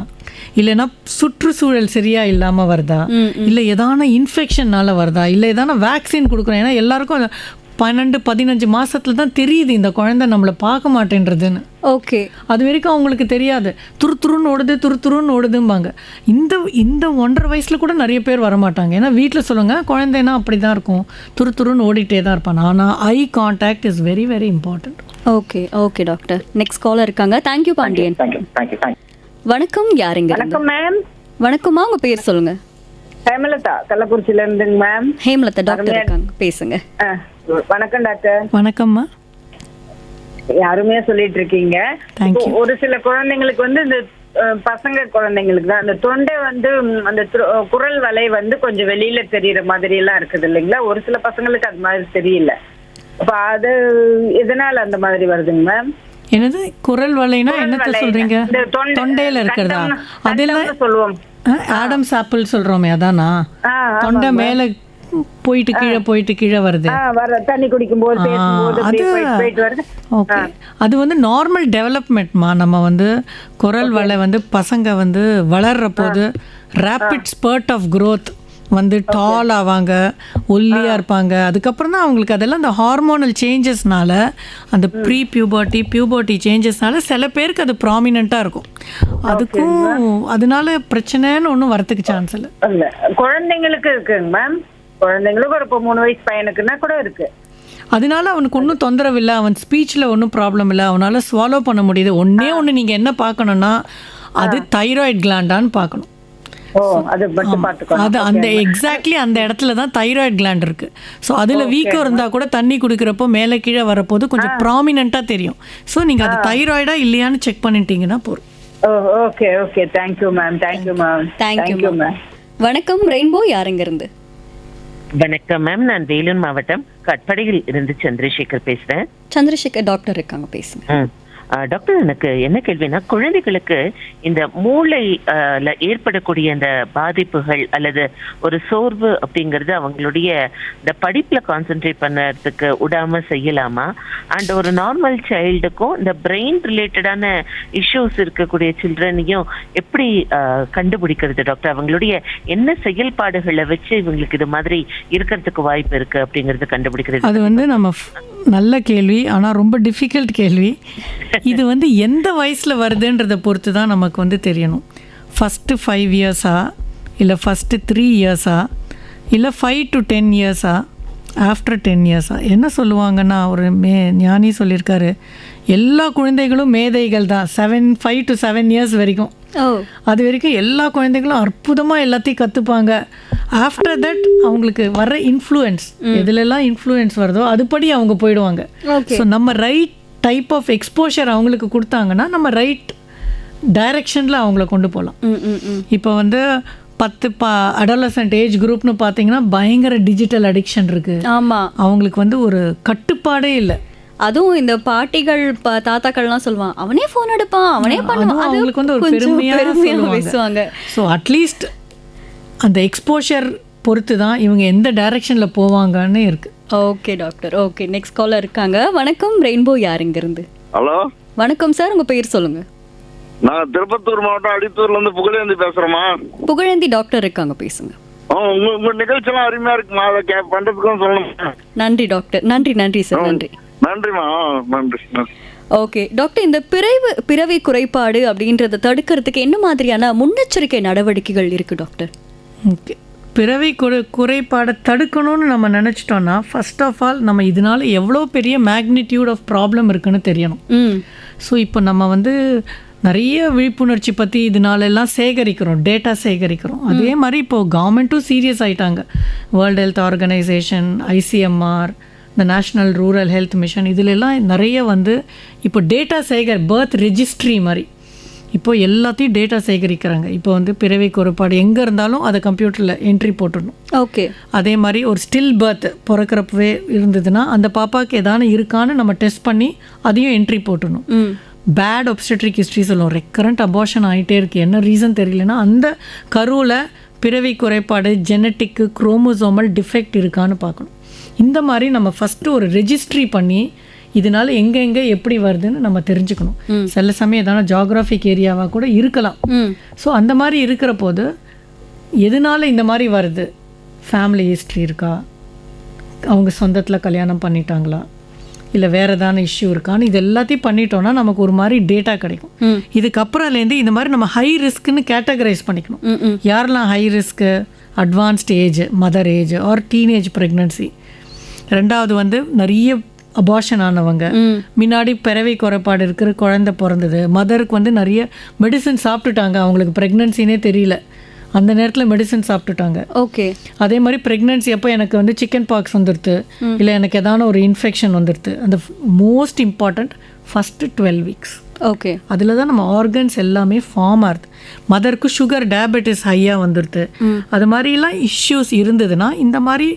இல்லைன்னா சுற்றுச்சூழல் சரியாக இல்லாமல் வருதா, இல்லை எதான இன்ஃபெக்ஷன்னால வருதா, இல்லை எதான வேக்சின் கொடுக்குறோம். ஏன்னா எல்லாருக்கும் 12-15 மாதத்துல தான் தெரியுது இந்த குழந்தை நம்மளை பார்க்க மாட்டேன்றதுன்னு. ஓகே, அது வரைக்கும் அவங்களுக்கு தெரியாது. துருத்துருன்னு ஓடுதும்பாங்க. இந்த 1.5 வயசில் கூட நிறைய பேர் வரமாட்டாங்க. ஏன்னா வீட்டில் சொல்லுங்க, குழந்தைன்னா அப்படி தான் இருக்கும், துருத்துருன்னு ஓடிட்டே தான் இருப்பான். ஆனால் eye contact is very very important. Okay okay doctor, next caller இருக்காங்க. தேங்க்யூ பாண்டியன். வணக்கம், யாருங்க? வணக்கம் மேம். வணக்கம்மா, உங்க பேர் சொல்லுங்க. ஹேமலதா, கள்ளக்குறிச்சியில இருந்துங்க மேம். ஹேமலதா டாக்டர் இருக்காங்க, பேசுங்க. வணக்கம் டாக்டர். வணக்கம்மா. அருமையா சொல்லிட்டு இருக்கீங்க. Thank you. ஒரு சில குழந்தைங்களுக்கு வந்து இந்த பசங்க குழந்தைங்களுக்கு தான் அந்த தொண்டை வந்து அந்த குரல் வலை வந்து கொஞ்சம் வெளியில தெரியற மாதிரி எல்லாம் இருக்குது இல்லைங்களா? ஒரு சில பசங்களுக்கு அது மாதிரி தெரியல. அப்ப அது எதனால அந்த மாதிரி வருதுங்க மேம்? என்னது குரல் வலைனா என்னத்த சொல்றீங்க? தொண்டையில இருக்கிறதா? அதெல்லாம் சொல்லுவோம். ஆடம்ஸ் ஆப்பிள் சொல்றோமே அதானா? தொண்டை மேல போயிட்டு கீழே வருது. தண்ணி குடிக்கும் போது ஓகே, அது வந்து நார்மல் டெவலப்மெண்ட்மா. நம்ம வந்து குரல் வலை வந்து பசங்க வந்து வளர்ற போது ரேபிட் ஸ்பர்ட் ஆஃப் growth வந்து டால் ஆவாங்க, ஒல்லியாக இருப்பாங்க. அதுக்கப்புறம் தான் அவங்களுக்கு அதெல்லாம் அந்த ஹார்மோனல் சேஞ்சஸ்னால, அந்த ப்ரீ பியூபர்ட்டி சேஞ்சஸ்னால சில பேருக்கு அது ப்ராமினெண்ட்டாக இருக்கும். அதுக்கும் அதனால பிரச்சனைன்னு ஒன்றும் வரத்துக்கு சான்ஸ் இல்லை. குழந்தைங்களுக்கு இருக்குங்க மேம். குழந்தைங்களுக்கு ஒரு 3 வயசு பையனுக்குன்னா கூட இருக்கு. அதனால அவனுக்கு ஒன்றும் தொந்தரவு இல்லை, அவன் ஸ்பீச்சில் ஒன்றும் ப்ராப்ளம் இல்லை, அவனால் ஸ்வாலோ பண்ண முடியுது. ஒன்று நீங்கள் என்ன பார்க்கணுன்னா அது தைராய்டு கிளாண்டான்னு பார்க்கணும். அது அந்த எக்ஸாக்ட்லி அந்த இடத்துல தான் தைராய்டு கிளாண்ட் இருக்கு. ஸோ அதில் வீக்கம் இருந்தால் கூட தண்ணி குடிக்கிறப்போ மேலே கீழே வரப்போது கொஞ்சம் ப்ராமினெண்ட்டாக தெரியும். ஸோ நீங்கள் அது தைராய்டா இல்லையான்னு செக் பண்ணிட்டீங்கன்னா போதும். Okay okay, thank you ma'am. Thank you ma'am. Thank you ma'am. வணக்கம் ரெயின்போ, யாருங்க இருந்து? வணக்கம் மேம், நான் வேலூர் மாவட்டம் கட்படையில் இருந்து சந்திரசேகர் பேசுறேன். சந்திரசேகர் டாக்டர் இருக்காங்க, பேசுங்க. டாக்டர், எனக்கு என்ன கேள்வினா, குழந்தைகளுக்கு இந்த மூளைல ஏற்படக்கூடிய இந்த பாதிப்புகள் அல்லது ஒரு சோர்வு அப்படிங்கிறது அவங்களுடைய இந்த படிப்புல கான்சென்ட்ரேட் பண்ணறதுக்கு விடாம செய்யலாமா? அண்ட் ஒரு நார்மல் சைல்டுக்கும் இந்த பிரெயின் ரிலேட்டடான இஷ்யூஸ் இருக்கக்கூடிய சில்ட்ரனையும் எப்படி கண்டுபிடிக்கிறது டாக்டர்? அவங்களுடைய என்ன செயல்பாடுகளை வச்சு இவங்களுக்கு இது மாதிரி இருக்கிறதுக்கு வாய்ப்பு இருக்கு அப்படிங்கறது கண்டுபிடிக்கிறது? அது வந்து நம்ம நல்ல கேள்வி, ஆனால் ரொம்ப டிஃபிகல்ட் கேள்வி. இது வந்து எந்த வயசில் வருதுன்றதை பொறுத்து தான் நமக்கு வந்து தெரியணும். ஃபஸ்ட்டு 5 இயர்ஸா, இல்லை ஃபஸ்ட்டு 3 இயர்ஸா, இல்லை 5 to 10 இயர்ஸா, ஆஃப்டர் 10 இயர்ஸா? என்ன சொல்லுவாங்கன்னா, ஒரு ஞானி சொல்லியிருக்காரு, எல்லா குழந்தைகளும் மேதைகள் தான் 5 to 7 இயர்ஸ் வரைக்கும். அது வரைக்கும் எல்லா குழந்தைகளும் அற்புதமாக எல்லாத்தையும் கற்றுப்பாங்க. ஆஃப்டர் தட் அவங்களுக்கு வர்ற இன்ஃப்ளூயன்ஸ், எதுலெல்லாம் இன்ஃப்ளூயன்ஸ் வருதோ அதுபடி அவங்க போயிடுவாங்க. ஸோ நம்ம ரைட் டைப் ஆஃப் எக்ஸ்போஷர் அவங்களுக்கு கொடுத்தாங்கன்னா நம்ம ரைட் டைரக்ஷனில் அவங்கள கொண்டு போகலாம். இப்போ வந்து 10 அடாலசன்ட் ஏஜ் குரூப்னு பார்த்தீங்கன்னா பயங்கர டிஜிட்டல் அடிக்ஷன் இருக்குது. ஆமாம், அவங்களுக்கு வந்து ஒரு கட்டுப்பாடே இல்லை. அதுவும் இந்த பாட்டிகள் தாத்தாக்கள்லாம் சொல்லுவாங்க, அவனே ஃபோன் எடுப்பான், அவனே பண்ணுவான். அவங்களுக்கு வந்து ஒரு பெருமையாக பேசுவாங்க. ஸோ அட்லீஸ்ட் அந்த எக்ஸ்போஷர் பொறுத்து தான் இவங்க எந்த டைரக்ஷனில் போவாங்கன்னு இருக்கு. Okay doctor, okay. Next caller இருக்காங்க. வணக்கம் ரெயின்போ, யாருங்க இருந்து? ஹலோ, வணக்கம் சார், உங்க பேர் சொல்லுங்க. நான் திருப்பத்தூர் மாவட்டம் அடித்தூர்ல இருந்து புகழேந்தி பேசுறேமா. புகழேந்தி டாக்டர் இருக்காங்க, பேசுங்க. உங்க நிகழ்ச்சியெல்லாம் அருமையா இருக்குமா, அதை பண்றதுக்கும் சொல்லணும். நன்றி டாக்டர். நன்றி சார். நன்றிமா, நன்றி. ஓகே டாக்டர், இந்த பிறவி குறைபாடு அப்படின்றத தடுக்கிறதுக்கு என்ன மாதிரியான முன்னெச்சரிக்கை நடவடிக்கைகள் இருக்கு டாக்டர்? ஓகே, பிறவி குறைபாடை தடுக்கணும்னு நம்ம நினச்சிட்டோன்னா ஃபர்ஸ்ட் ஆஃப் ஆல் நம்ம இதனால எவ்வளோ பெரிய மேக்னிடியூட் ஆஃப் ப்ராப்ளம் இருக்குன்னு தெரியணும். ஸோ இப்போ நம்ம வந்து நிறைய விழிப்புணர்ச்சி பற்றி இதனாலெல்லாம் டேட்டா சேகரிக்கிறோம். அதே மாதிரி இப்போது கவர்மெண்ட்டும் சீரியஸ் ஆகிட்டாங்க. வேர்ல்டு ஹெல்த் ஆர்கனைசேஷன், ICMR, இந்த நேஷ்னல் ரூரல் ஹெல்த் மிஷன், இதிலெல்லாம் நிறைய வந்து இப்போ டேட்டா பர்த் ரெஜிஸ்ட்ரி மாதிரி இப்போது எல்லாத்தையும் டேட்டா சேகரிக்கிறாங்க. இப்போ வந்து பிறவி குறைபாடு எங்கே இருந்தாலும் அதை கம்ப்யூட்டரில் என்ட்ரி போட்டுடணும். ஓகே, அதே மாதிரி ஒரு ஸ்டில் பர்த் பிறக்கிறப்பவே இருந்ததுன்னா அந்த பாப்பாவுக்கு எதானு இருக்கான்னு நம்ம டெஸ்ட் பண்ணி அதையும் என்ட்ரி போட்டுடணும். பேட் obstetric ஹிஸ்ட்ரி சொல்லுவோம், ரெக்கரண்ட் அபார்ஷன் ஆகிட்டே இருக்குது, என்ன ரீசன் தெரியலன்னா அந்த கருவில் பிறவி குறைபாடு, ஜெனட்டிக்கு, குரோமோசோமல் டிஃபெக்ட் இருக்கான்னு பார்க்கணும். இந்த மாதிரி நம்ம ஃபஸ்ட்டு ஒரு ரெஜிஸ்ட்ரி பண்ணி இதனால எங்கெங்கே எப்படி வருதுன்னு நம்ம தெரிஞ்சுக்கணும். சில சமயம் எதான ஜியாகிராஃபிக் ஏரியாவாக கூட இருக்கலாம். ஸோ அந்த மாதிரி இருக்கிற போது எதனால இந்த மாதிரி வருது, ஃபேமிலி ஹிஸ்ட்ரி இருக்கா, அவங்க சொந்தத்தில் கல்யாணம் பண்ணிட்டாங்களா, இல்லை வேறு ஏதான இஷ்யூ இருக்கான்னு இது எல்லாத்தையும் பண்ணிட்டோன்னா நமக்கு ஒரு மாதிரி டேட்டா கிடைக்கும். இதுக்கப்புறம்லேருந்து இந்த மாதிரி நம்ம ஹை ரிஸ்க்குன்னு கேட்டகரைஸ் பண்ணிக்கணும். யாரெல்லாம் high risk, advanced age, mother age or teenage pregnancy. ரெண்டாவது வந்து நிறைய அபார்ஷன் ஆனவங்க, முன்னாடி பிறவி குறைபாடு இருக்கிற குழந்தை பிறந்தது, மதருக்கு வந்து நிறைய மெடிசன் சாப்பிட்டுட்டாங்க, அவங்களுக்கு ப்ரெக்னன்சினே தெரியல, அந்த நேரத்தில் மெடிசன் சாப்பிட்டுட்டாங்க. ஓகே. அதே மாதிரி ப்ரெக்னென்சி அப்போ எனக்கு வந்து சிக்கன் பாக்ஸ் வந்துடுது, இல்லை எனக்கு ஏதான ஒரு இன்ஃபெக்ஷன் வந்துடுது. அந்த most important first 12 weeks. Okay. அதில் தான் நம்ம ஆர்கன்ஸ் எல்லாமே ஃபார்ம் ஆகுது. மதருக்கு சுகர் டயபெட்டிஸ் ஹையாக வந்துடுது. அது மாதிரிலாம் இஷ்யூஸ் இருந்ததுன்னா இந்த மாதிரி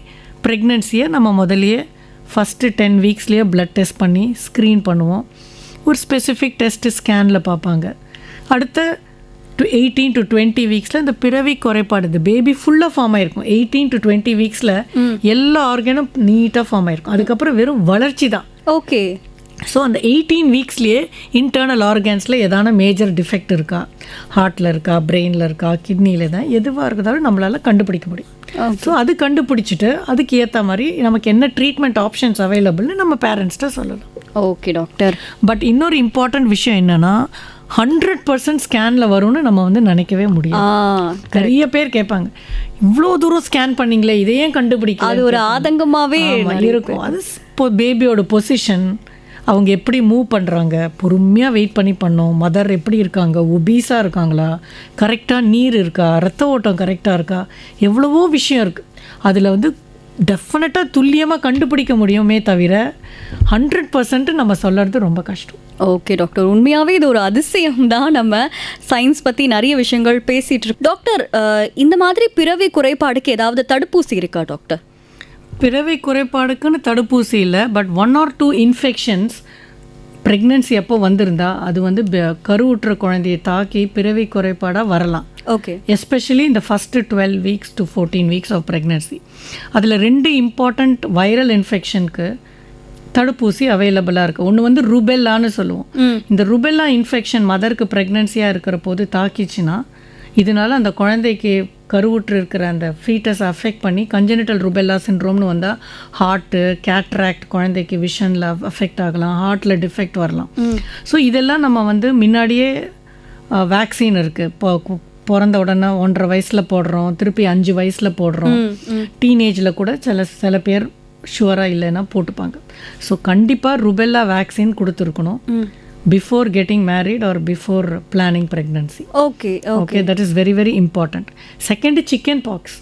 ப்ரெக்னென்சியை நம்ம முதலையே ஃபஸ்ட்டு 10 வீக்ஸ்லேயே ப்ளட் டெஸ்ட் பண்ணி ஸ்க்ரீன் பண்ணுவோம். ஒரு ஸ்பெசிஃபிக் டெஸ்ட்டு ஸ்கேனில் பார்ப்பாங்க. அடுத்த 18 to 20 வீக்ஸில் இந்த பிறவி குறைபாடு, இந்த பேபி ஃபுல்லாக ஃபார்ம் ஆகிருக்கும். 18 to 20 வீக்ஸில் எல்லா ஆர்கனும் நீட்டாக ஃபார்ம் ஆகிருக்கும். அதுக்கப்புறம் வெறும் வளர்ச்சி தான். ஓகே. ஸோ அந்த 18 வீக்ஸ்லேயே இன்டர்னல் ஆர்கன்ஸில் எதான மேஜர் டிஃபெக்ட் இருக்கா, ஹார்ட்டில் இருக்கா, பிரெயினில் இருக்கா, கிட்னியில் தான் எதுவாக இருக்கிறதாலும் நம்மளால் கண்டுபிடிக்க முடியும். ஸோ அது கண்டுபிடிச்சிட்டு அதுக்கு ஏற்ற மாதிரி நமக்கு என்ன ட்ரீட்மெண்ட் ஆப்ஷன்ஸ் அவைலபிள்னு நம்ம பேரண்ட்ஸ்கிட்ட சொல்லலாம். Okay doctor. பட் இன்னொரு இம்பார்ட்டன்ட் விஷயம் என்னென்னா 100% ஸ்கேனில் வரும்னு நம்ம வந்து நினைக்கவே முடியும். நிறைய பேர் கேட்பாங்க, இவ்வளோ தூரம் ஸ்கேன் பண்ணிங்களே இதையே கண்டுபிடிக்க, அது ஒரு ஆதங்கமாகவே இருக்கும். அது பேபியோட பொசிஷன், அவங்க எப்படி மூவ் பண்ணுறாங்க, பொறுமையாக வெயிட் பண்ணி பண்ணோம். மதர் எப்படி இருக்காங்க, ஒபீஸாக இருக்காங்களா, கரெக்டாக நீர் இருக்கா, ரத்த ஓட்டம் கரெக்டாக இருக்கா, எவ்வளவோ விஷயம் இருக்குது. அதில் வந்து டெஃபினட்டாக துல்லியமாக கண்டுபிடிக்க முடியுமே தவிர 100% நம்ம சொல்கிறது ரொம்ப கஷ்டம். ஓகே டாக்டர், உண்மையாகவே இது ஒரு அதிசயம் தான். நம்ம சயின்ஸ் பற்றி நிறைய விஷயங்கள் பேசிகிட்டு இருக்கோம். டாக்டர், இந்த மாதிரி பிறவி குறைபாடுக்கு ஏதாவது தடுப்பூசி இருக்கா டாக்டர்? பிறவி குறைபாடுக்குன்னு தடுப்பூசி இல்லை. பட் 1 or 2 இன்ஃபெக்ஷன்ஸ் ப்ரெக்னென்சி எப்போ வந்திருந்தா அது வந்து கருவுற்ற குழந்தையை தாக்கி பிறவி குறைபாடாக வரலாம். ஓகே. எஸ்பெஷலி இந்த first 12 weeks to 14 weeks of pregnancy. அதில் 2 இம்பார்ட்டண்ட் வைரல் இன்ஃபெக்ஷனுக்கு தடுப்பூசி அவைலபிளாக இருக்குது. ஒன்று வந்து ருபெல்லான்னு சொல்லுவோம். இந்த ருபெல்லா இன்ஃபெக்ஷன் மதருக்கு ப்ரெக்னென்சியாக இருக்கிற போது தாக்கிச்சுன்னா இதனால் அந்த குழந்தைக்கு கருவுற்று இருக்கிற அந்த ஃபீட்டஸ் அஃபெக்ட் பண்ணி கன்ஜெனிட்டல் ருபெல்லா சிண்ட்ரோம்னு வந்தால் ஹார்ட்டு, கேட்ராக்ட், குழந்தைக்கு விஷனில் அஃபெக்ட் ஆகலாம், ஹார்ட்டில் டிஃபெக்ட் வரலாம். ஸோ இதெல்லாம் நம்ம வந்து முன்னாடியே வேக்சின் இருக்குது. இப்போ பிறந்த உடனே 1.5 வயசில் போடுறோம், திருப்பி 5 வயசில் போடுறோம். டீனேஜில் கூட சில பேர் ஷுவராக இல்லைன்னா போட்டுப்பாங்க. ஸோ கண்டிப்பாக ருபெல்லா வேக்சின் கொடுத்துருக்கணும் before getting married or before planning pregnancy. Okay okay, that is very very important. Second, chicken box.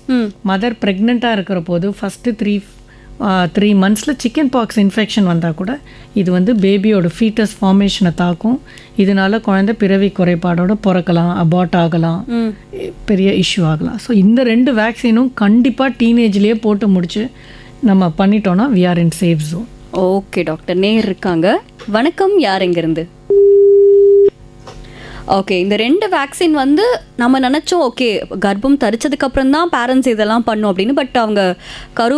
Mother ப்ரெக்னெண்ட்டாக இருக்கிற போது ஃபஸ்ட்டு 3 மந்த்ஸில் சிக்கன் பாக்ஸ் இன்ஃபெக்ஷன் வந்தால் கூட இது வந்து பேபியோட ஃபீட்டஸ் ஃபார்மேஷனை தாக்கும். இதனால குழந்தை பிறவி குறைபாடோட பிறக்கலாம், அபார்ட் ஆகலாம், பெரிய இஷ்யூ ஆகலாம். ஸோ இந்த 2 வேக்சினும் கண்டிப்பாக டீனேஜ்லேயே போட்டு முடிச்சு நம்ம பண்ணிட்டோன்னா we are in safe zone. Okay doctor, நேர் இருக்காங்க. வணக்கம், யார் எங்கேருந்து? ஓகே, இந்த 2 வேக்சின் வந்து நம்ம நினச்சோம் ஓகே கர்ப்பம் தரிச்சதுக்கு அப்புறம் தான் பேரண்ட்ஸ் இதெல்லாம் பண்ணும் அப்படின்னு. பட் அவங்க கரு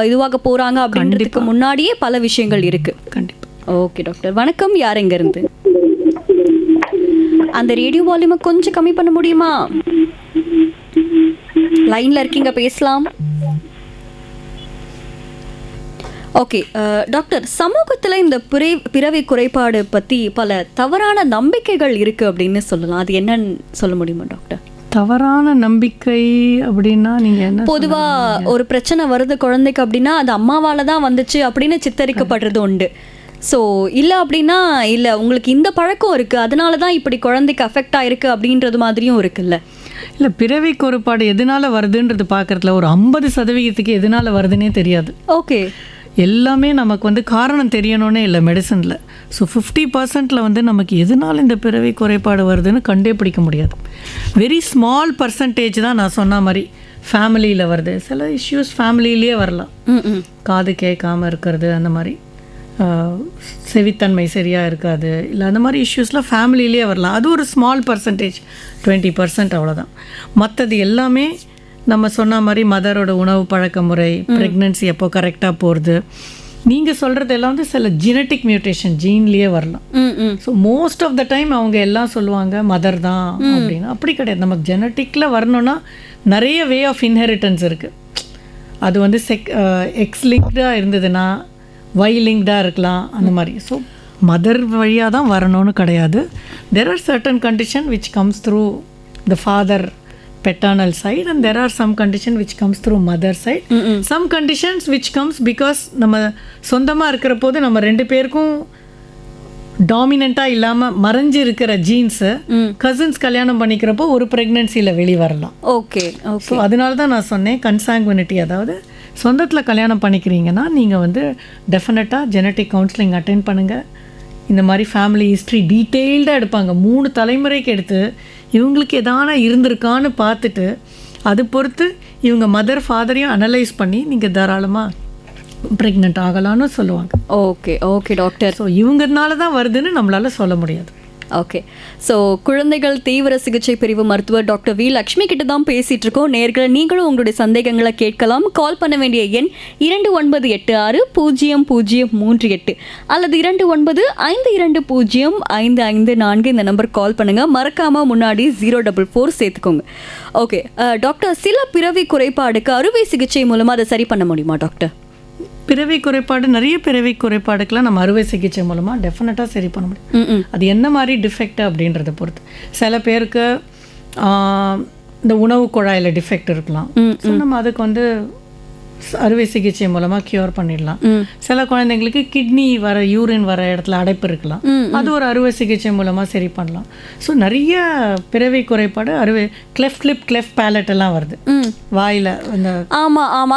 இதுவாக போகிறாங்க அப்படின்றதுக்கு முன்னாடியே பல விஷயங்கள் இருக்குது. கண்டிப்பாக. ஓகே டாக்டர், வணக்கம், யார் எங்கேருந்து? அந்த ரேடியோ வால்யூமை கொஞ்சம் கம்மி பண்ண முடியுமா? லைனில் இருக்கீங்க, பேசலாம். ஓகே டாக்டர், சமூகத்தில் இந்த பிறவி குறைபாடு பற்றி பல தவறான நம்பிக்கைகள் இருக்குது அப்படின்னு சொல்லலாம். அது என்னன்னு சொல்ல முடியுமா டாக்டர்? தவறான நம்பிக்கை அப்படின்னா நீங்கள் என்ன? பொதுவாக ஒரு பிரச்சனை வருது குழந்தைக்கு அப்படின்னா அது அம்மாவால் தான் வந்துச்சு அப்படின்னு சித்தரிக்கப்படுறது உண்டு. ஸோ இல்லை அப்படின்னா இல்லை உங்களுக்கு இந்த பழக்கம் இருக்குது அதனால தான் இப்படி குழந்தைக்கு அஃபெக்ட் ஆகிருக்கு அப்படின்றது மாதிரியும் இருக்குல்ல? இல்லை, பிறவி குறைபாடு எதனால் வருதுன்றது பார்க்குறதுல ஒரு 50% எதனால் வருதுன்னே தெரியாது. ஓகே. எல்லாமே நமக்கு வந்து காரணம் தெரியணும்னே இல்லை மெடிசனில். ஸோ 50%ல் வந்து நமக்கு எதனால் இந்த பிறவி குறைபாடு வருதுன்னு கண்டே பிடிக்க முடியாது. வெரி ஸ்மால் பர்சன்டேஜ் தான் நான் சொன்ன மாதிரி ஃபேமிலியில் வருது. சில இஷ்யூஸ் ஃபேமிலியிலே வரலாம். காது கேட்காமல் இருக்கிறது, அந்த மாதிரி செவித்தன்மை சரியாக இருக்காது, இல்லை அந்த மாதிரி இஷ்யூஸ்லாம் ஃபேமிலியிலே வரலாம். அது ஒரு ஸ்மால் பர்சன்டேஜ், 20% அவ்வளோதான். மற்றது எல்லாமே நம்ம சொன்ன மாதிரி மதரோட உணவு பழக்க முறை, ப்ரெக்னென்சி எப்போ கரெக்டாக போகிறது, நீங்கள் சொல்கிறது எல்லாம் வந்து சில ஜெனட்டிக் மியூட்டேஷன் ஜீன்லேயே வரலாம். So most of the time அவங்க எல்லாம் சொல்லுவாங்க மதர் தான் அப்படின்னு. அப்படி கிடையாது. நமக்கு ஜெனட்டிக்கில் வரணும்னா நிறைய வே ஆஃப் இன்ஹெரிட்டன்ஸ் இருக்குது. அது வந்து எக்ஸ் லிங்க்டாக இருந்ததுன்னா Y லிங்க்டாக இருக்கலாம், அந்த மாதிரி. ஸோ மதர் வழியாக தான் வரணும்னு கிடையாது. There are certain condition which comes through the father paternal side and there are some condition which comes through mother side. Some conditions which comes because நம்ம சொந்தமாக இருக்கிற போது நம்ம 2 பேருக்கும் டாமினண்ட்டாக இல்லாமல் மறைஞ்சு இருக்கிற ஜீன்ஸு கசின்ஸ் கல்யாணம் பண்ணிக்கிறப்போ ஒரு ப்ரெக்னென்சியில் வெளியே வரலாம். ஓகே ஸோ அதனால தான் நான் சொன்னேன் கன்சாங்குவினிட்டி, அதாவது சொந்தத்தில் கல்யாணம் பண்ணிக்கிறீங்கன்னா நீங்கள் வந்து டெஃபினட்டாக ஜெனட்டிக் கவுன்சிலிங் அட்டென்ட் பண்ணுங்கள். இந்த மாதிரி ஃபேமிலி ஹிஸ்ட்ரி டீட்டெயில்டாக எடுப்பாங்க, 3 தலைமுறைக்கு எடுத்து இவங்களுக்கு எதான இருந்திருக்கான்னு பார்த்துட்டு அது பொறுத்து இவங்க மதர் ஃபாதரையும் அனலைஸ் பண்ணி நீங்கள் தாராளமாக ப்ரெக்னென்ட் ஆகலான்னு சொல்லுவாங்க. Okay okay doctor. ஸோ இவங்கனால தான் வருதுன்னு நம்மளால சொல்ல முடியாது. ஓகே. ஸோ குழந்தைகள் தீவிர சிகிச்சை பிரிவு மருத்துவர் டாக்டர் வி லக்ஷ்மி கிட்ட தான் பேசிட்டு இருக்கோம். நேயர்களே, நீங்களும் உங்களுடைய சந்தேகங்களை கேட்கலாம். கால் பண்ண வேண்டிய எண் 29860038 அல்லது 2952055544. இந்த நம்பர் கால் பண்ணுங்க. மறக்காம முன்னாடி 044 சேர்த்துக்கோங்க. ஓகே டாக்டர், சில பிறவி குறைபாடுக்கு அறுவை சிகிச்சை மூலமா அதை சரி பண்ண முடியுமா டாக்டர்? பிறவி குறைபாடு, நிறைய பிறவி குறைபாடுக்கெலாம் நம்ம அறுவை சிகிச்சை மூலமாக டெஃபினட்டாக சரி பண்ண முடியும். அது என்ன மாதிரி டிஃபெக்ட் அப்படின்றத பொறுத்து. சில பேருக்கு இந்த உணவு குழாயில் டிஃபெக்ட் இருக்கலாம். ஸோ நம்ம அதுக்கு வந்து அறுவை சிகிச்சை மூலமாக க்யூர் பண்ணிடலாம். சில குழந்தைங்களுக்கு கிட்னி வர யூரின் வர இடத்துல அடைப்பு இருக்கலாம், அது ஒரு அறுவை சிகிச்சை மூலமாக சரி பண்ணலாம். ஸோ நிறைய பிறவி குறைபாடு அறுவை கிளெஃப்ட் லிப் கிளெஃப்ட் பேலட் எல்லாம் வருது வாயில். அந்த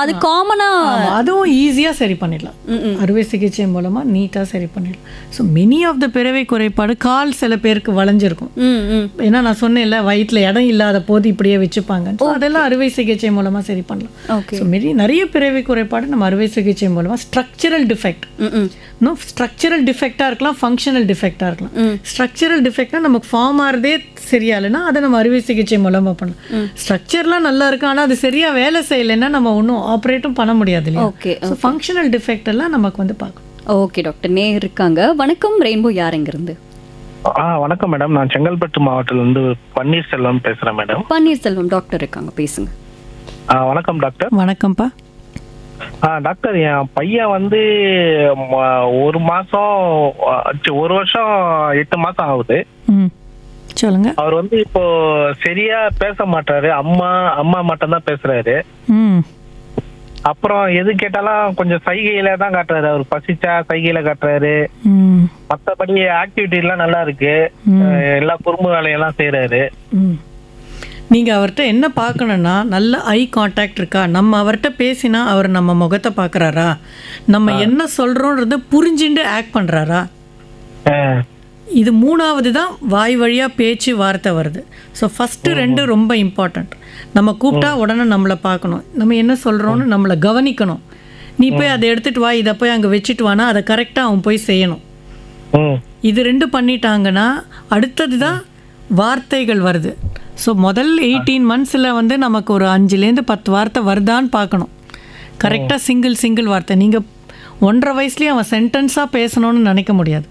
அது காமனாக அதுவும் ஈஸியாக சரி பண்ணிடலாம், அறுவை சிகிச்சை மூலமாக நீட்டாக சரி பண்ணிடலாம். ஸோ மெனி ஆஃப் த பிறவி குறைபாடு, கால் சில பேருக்கு வளைஞ்சிருக்கும். ஏன்னா நான் சொன்னேன்ல வயிற்றில் இடம் இல்லாத போது இப்படியே வச்சுப்பாங்க, அதெல்லாம் அறுவை சிகிச்சை மூலமாக சரி பண்ணலாம். ஸோ நிறைய பிறவி குறைபாடு நம்ம அறுவை சிகிச்சை மூலமாக ஸ்ட்ரக்சரல் டிஃபெக்ட், ஸ்ட்ரக்சரல் டிஃபெக்டாக இருக்கலாம், ஃபங்க்ஷனல் டிஃபெக்டாக இருக்கலாம். ஸ்ட்ரக்சரல் டிஃபெக்ட்னா நமக்கு ஃபார்ம் ஆகிறதே சரியாலைன்னா அதை நம்ம அறுவை சிகிச்சை மூலமாக பண்ணலாம். ஸ்ட்ரக்சர்லாம் நல்லா இருக்கு, ஆனால் அது சரியாக வேலை செய்யலைன்னா நம்ம ஒன்றும் ஆப்ரேட்டும் பண்ண முடியாது இல்லையா? ஸோ ஃபங்க்ஷனல் டிஃபெக்ட் எல்லாம் நமக்கு வந்து பார்க்கணும். ஓகே டாக்டர், இருக்காங்க. வணக்கம், ரெயின்போ யார் எங்கிருந்து? வணக்கம் மேடம், நான் செங்கல்பட்டு மாவட்டத்திலிருந்து பன்னீர்செல்வம் பேசுறேன் மேடம். பன்னீர்செல்வம் டாக்டர் இருக்காங்க, பேசுங்க. வணக்கம் டாக்டர். வணக்கம்ப்பா. டாக்டர், என் பையன் வந்து 1 வருஷம் 8 மாசம் ஆகுது. சொல்லுங்க. அவர் வந்து இப்போ சரியா பேச மாட்டாரு, அம்மா மட்டும் தான் பேசுறாரு. அப்புறம் எது கேட்டாலும் கொஞ்சம் சைகையில தான் காட்டுறாரு. அவர் பசிச்சா சைகையில காட்டுறாரு, மற்றபடி ஆக்டிவிட்டி எல்லாம் நல்லா இருக்கு, எல்லா குறும்பு வேலையெல்லாம் செய்யறாரு. நீங்கள் அவர்கிட்ட என்ன பார்க்கணுன்னா, நல்ல ஐ கான்டாக்ட் இருக்கா, நம்ம அவர்கிட்ட பேசினா அவர் நம்ம முகத்தை பார்க்குறாரா, நம்ம என்ன சொல்கிறோன்றத புரிஞ்சுட்டு ஆக்ட் பண்ணுறாரா. இது 3வது தான் வாய் வழியாக பேச்சு வார்த்தை வருது. ஸோ ஃபஸ்ட்டு 2 ரொம்ப இம்பார்ட்டண்ட். நம்ம கூப்பிட்டா உடனே நம்மளை பார்க்கணும், நம்ம என்ன சொல்கிறோன்னு நம்மளை கவனிக்கணும். நீ போய் அதை எடுத்துகிட்டு வா, இதை போய் அங்கே வச்சுட்டு வானா அதை கரெக்டாக அவன் போய் செய்யணும். இது 2 பண்ணிட்டாங்கன்னா அடுத்தது தான் வார்த்தைகள் வருது. ஸோ முதல் 18 months வந்து நமக்கு ஒரு 5லேருந்து 10 வார்த்தை வருதான்னு பார்க்கணும். கரெக்டாக சிங்கிள் வார்த்தை. நீங்கள் 1.5 வயசுலேயே அவன் சென்டென்ஸாக பேசணும்னு நினைக்க முடியாது.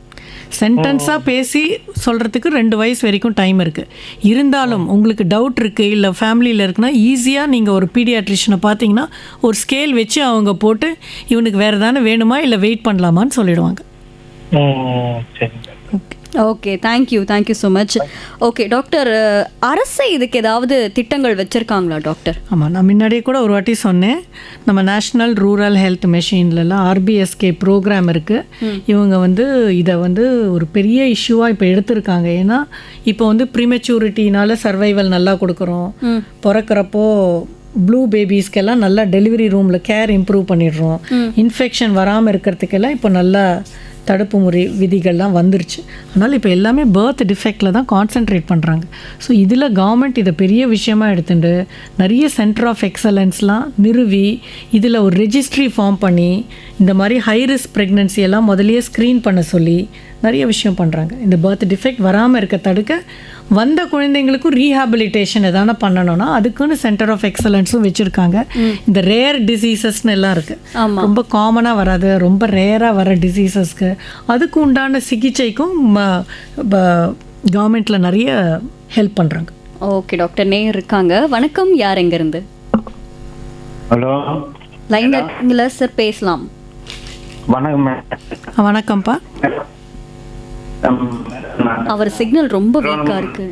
சென்டென்ஸாக பேசி சொல்கிறதுக்கு 2 வயசு வரைக்கும் டைம் இருக்குது. இருந்தாலும் உங்களுக்கு டவுட் இருக்குது இல்லை ஃபேமிலியில் இருக்குன்னா ஈஸியாக நீங்கள் ஒரு பீடியாட்ரிஷனை பார்த்தீங்கன்னா ஒரு ஸ்கேல் வச்சு அவங்க போட்டு இவனுக்கு வேறு தானே வேணுமா இல்லை வெயிட் பண்ணலாமான்னு சொல்லிடுவாங்க. Okay, thank you so much. Okay doctor, அரசு இதுக்கு ஏதாவது திட்டங்கள் வச்சுருக்காங்களா டாக்டர்? ஆமாம், நான் முன்னாடியே கூட ஒரு வாட்டி சொன்னேன், நம்ம நேஷ்னல் ரூரல் ஹெல்த் மெஷின்லலாம் RBSK ப்ரோக்ராம் இருக்குது. இவங்க வந்து இதை வந்து ஒரு பெரிய இஷ்யூவாக இப்போ எடுத்திருக்காங்க. ஏன்னா இப்போ வந்து ப்ரீமெச்சூரிட்டினால சர்வைவல் நல்லா கொடுக்குறோம், பிறக்கிறப்போ ப்ளூ பேபிஸ்க்கெல்லாம் நல்லா டெலிவரி ரூமில் கேர் இம்ப்ரூவ் பண்ணிடுறோம், இன்ஃபெக்ஷன் வராமல் இருக்கிறதுக்கெல்லாம் இப்போ நல்லா தடுப்பு முறை விதிகள்லாம் வந்துருச்சு. அதனால் இப்போ எல்லாமே பர்த் டிஃபெக்டில் தான் கான்சென்ட்ரேட் பண்ணுறாங்க. ஸோ இதில் கவர்மெண்ட் இதை பெரிய விஷயமாக எடுத்துட்டு நிறைய சென்டர் ஆஃப் எக்ஸலன்ஸ்லாம் நிறுவி இதில் ஒரு ரெஜிஸ்ட்ரி ஃபார்ம் பண்ணி இந்த மாதிரி ஹை ரிஸ்க் ப்ரெக்னன்சி எல்லாம் முதலியே ஸ்க்ரீன் பண்ண சொல்லி நிறைய விஷயம் பண்ணுறாங்க. இந்த பர்த் டிஃபெக்ட் வராமல் இருக்க தடுக்க வந்த குழந்தைங்களுக்கும் ரீஹாபிலிட்டேஷன் எதான பண்ணணும்னா அதுக்குன்னு சென்டர் ஆஃப் எக்ஸலன்ஸும் வச்சுருக்காங்க. இந்த ரேர் டிசீசஸ்ன்னு எல்லாம் இருக்குது, ரொம்ப காமனாக வராது, ரொம்ப ரேராக வர டிசீசஸ்க்கு அதுக்கு உண்டான சிகிச்சைக்கும் கவர்மெண்ட்டில் நிறைய ஹெல்ப் பண்ணுறாங்க. ஓகே டாக்டர், இருக்காங்க. வணக்கம், யார் எங்கேருந்து? ஹலோ, லைன் இருக்கீங்களா சார்? பேசலாம். வணக்கம். வணக்கம்ப்பா. அவர் சிக்னல் ரொம்ப வீக்கா இருக்கு.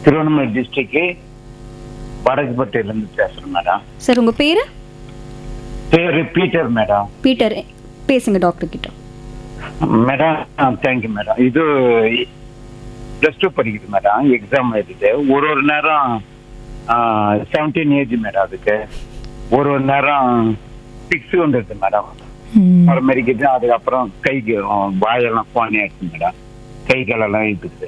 திருவண்ணாமலை டிஸ்ட்ரிக்ட் வடக்குப்பட்டியில இருந்து பேசுறேன் மேடம். சார் உங்க பேரு? பேரு பீட்டர் மேடம். பீட்டர், பேசுங்க டாக்டர் கிட்ட. Madam thank you madam. இது ப்ளஸ் 2 படிக்குது மேடம், எக்ஸாம் எழுதுது. ஒரு நேரம் 17 ஏஜ் மேடம். அதுக்கு ஒரு நேரம் 6 வந்துடுது மேடம். மெடிக்கிட்டு அதுக்கப்புறம் கைக்கு வாயெல்லாம் கோணி ஆயிடுச்சு மேடம். கை காலெல்லாம் இழுத்துக்குது.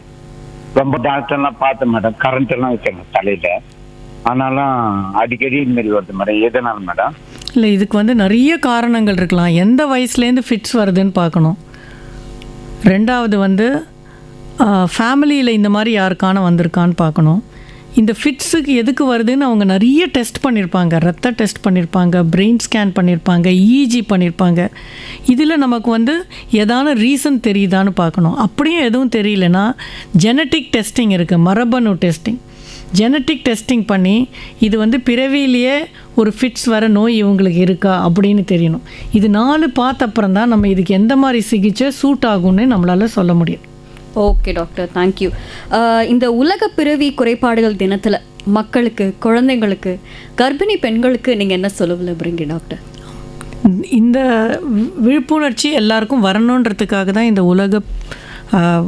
ரொம்ப டாக்டர்லாம் பார்த்தேன் மேடம். கரண்ட் எல்லாம் வச்சாங்க தலையில. ஆனாலும் அடிக்கடி இனிமேல் வருது மேடம். எதனால மேடம்? இல்லை, இதுக்கு வந்து நிறைய காரணங்கள் இருக்கலாம். எந்த வயசுலேருந்து ஃபிட்ஸ் வருதுன்னு பார்க்கணும். ரெண்டாவது வந்து ஃபேமிலியில் இந்த மாதிரி யாருக்கான வந்திருக்கான்னு பார்க்கணும். இந்த ஃபிட்ஸுக்கு எதுக்கு வருதுன்னு அவங்க நிறைய டெஸ்ட் பண்ணியிருப்பாங்க. ரத்த டெஸ்ட் பண்ணியிருப்பாங்க, பிரெயின் ஸ்கேன் பண்ணியிருப்பாங்க, இஜி பண்ணியிருப்பாங்க. இதில் நமக்கு வந்து ஏதான ரீசன் தெரியுதான்னு பார்க்கணும். அப்படியே எதுவும் தெரியலனா ஜெனட்டிக் டெஸ்டிங் இருக்குது, மரபணு டெஸ்டிங். ஜெனட்டிக் டெஸ்டிங் பண்ணி இது வந்து பிறவியிலேயே ஒரு ஃபிட்ஸ் வர நோய் இவங்களுக்கு இருக்கா அப்படின்னு தெரியணும். இது 4 பார்த்த அப்புறம் தான் நம்ம இதுக்கு எந்த மாதிரி சிகிச்சை சூட் ஆகும்னு நம்மளால் சொல்ல முடியும். Okay doctor, thank you. இந்த உலக பிறவி குறைபாடுகள் தினத்தில் மக்களுக்கு, குழந்தைங்களுக்கு, கர்ப்பிணி பெண்களுக்கு நீங்கள் என்ன சொல்ல விரும்புகிறீங்க டாக்டர்? இந்த விழிப்புணர்ச்சி எல்லாருக்கும் வரணுன்றதுக்காக தான் இந்த உலக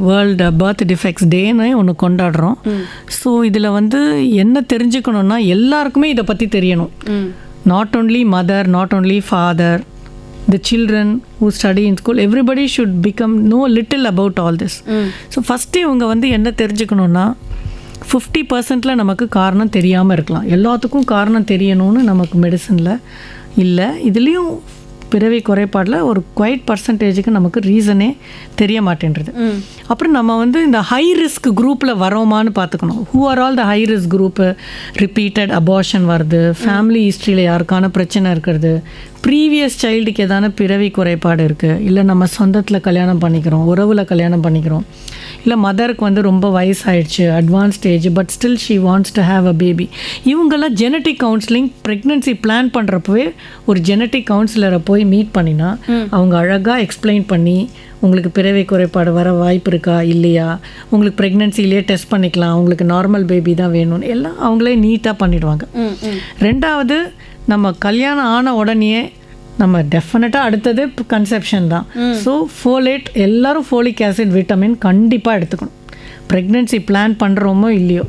வேர்ல்டு பர்த் டிஃபெக்ட்ஸ் டேன்னு ஒன்று கொண்டாடுறோம். ஸோ இதில் வந்து என்ன தெரிஞ்சுக்கணுன்னா எல்லாருக்குமே இதை பற்றி தெரியணும். Not only mother, not only father, the children who study in school, everybody should know little about all this. So first இவங்க வந்து என்ன தெரிஞ்சுக்கணுன்னா 50%ல நமக்கு காரணம் தெரியாமல் இருக்கலாம். எல்லாத்துக்கும் காரணம் தெரியணும்னு நமக்கு மெடிசனில் இல்லை. இதுலேயும் பிறவி குறைபாடில் ஒரு குவைட் பர்சன்டேஜுக்கு நமக்கு ரீசனே தெரிய மாட்டேன்றது. அப்புறம் நம்ம வந்து இந்த ஹை ரிஸ்க் குரூப்பில் வரோமான்னு பார்த்துக்கணும். Who are all the high risk group? Repeated abortion வருது, ஃபேமிலி ஹிஸ்ட்ரியில் யாருக்கான பிரச்சனை இருக்கிறது, ப்ரீவியஸ் சைல்டுக்கு எதான பிறவி குறைபாடு இருக்குது, இல்லை நம்ம சொந்தத்தில் கல்யாணம் பண்ணிக்கிறோம், உறவில் கல்யாணம் பண்ணிக்கிறோம், இல்லை மதருக்கு வந்து ரொம்ப வயசாயிடுச்சு, advance stage, but still she wants to have a baby. இவங்கெல்லாம் ஜெனட்டிக் கவுன்சிலிங் ப்ரெக்னென்சி பிளான் பண்ணுறப்பவே ஒரு ஜெனட்டிக் கவுன்சிலரை போய் மீட் பண்ணினா அவங்க அழகாக எக்ஸ்பிளைன் பண்ணி உங்களுக்கு பிறவி குறைபாடு வர வாய்ப்பு இருக்கா இல்லையா, உங்களுக்கு ப்ரெக்னென்சிலேயே டெஸ்ட் பண்ணிக்கலாம், உங்களுக்கு நார்மல் பேபி தான் வேணும்னு எல்லாம் அவங்களே நீட்டாக பண்ணிடுவாங்க. ரெண்டாவது, நம்ம கல்யாணம் ஆன உடனே நம்ம டெஃபினட்டாக அடுத்தது கன்செப்ஷன் தான். ஸோ ஃபோலேட், எல்லோரும் ஃபோலிக் ஆசிட், விட்டமின் கண்டிப்பாக எடுத்துக்கணும். ப்ரெக்னென்சி பிளான் பண்ணுறோமோ இல்லையோ.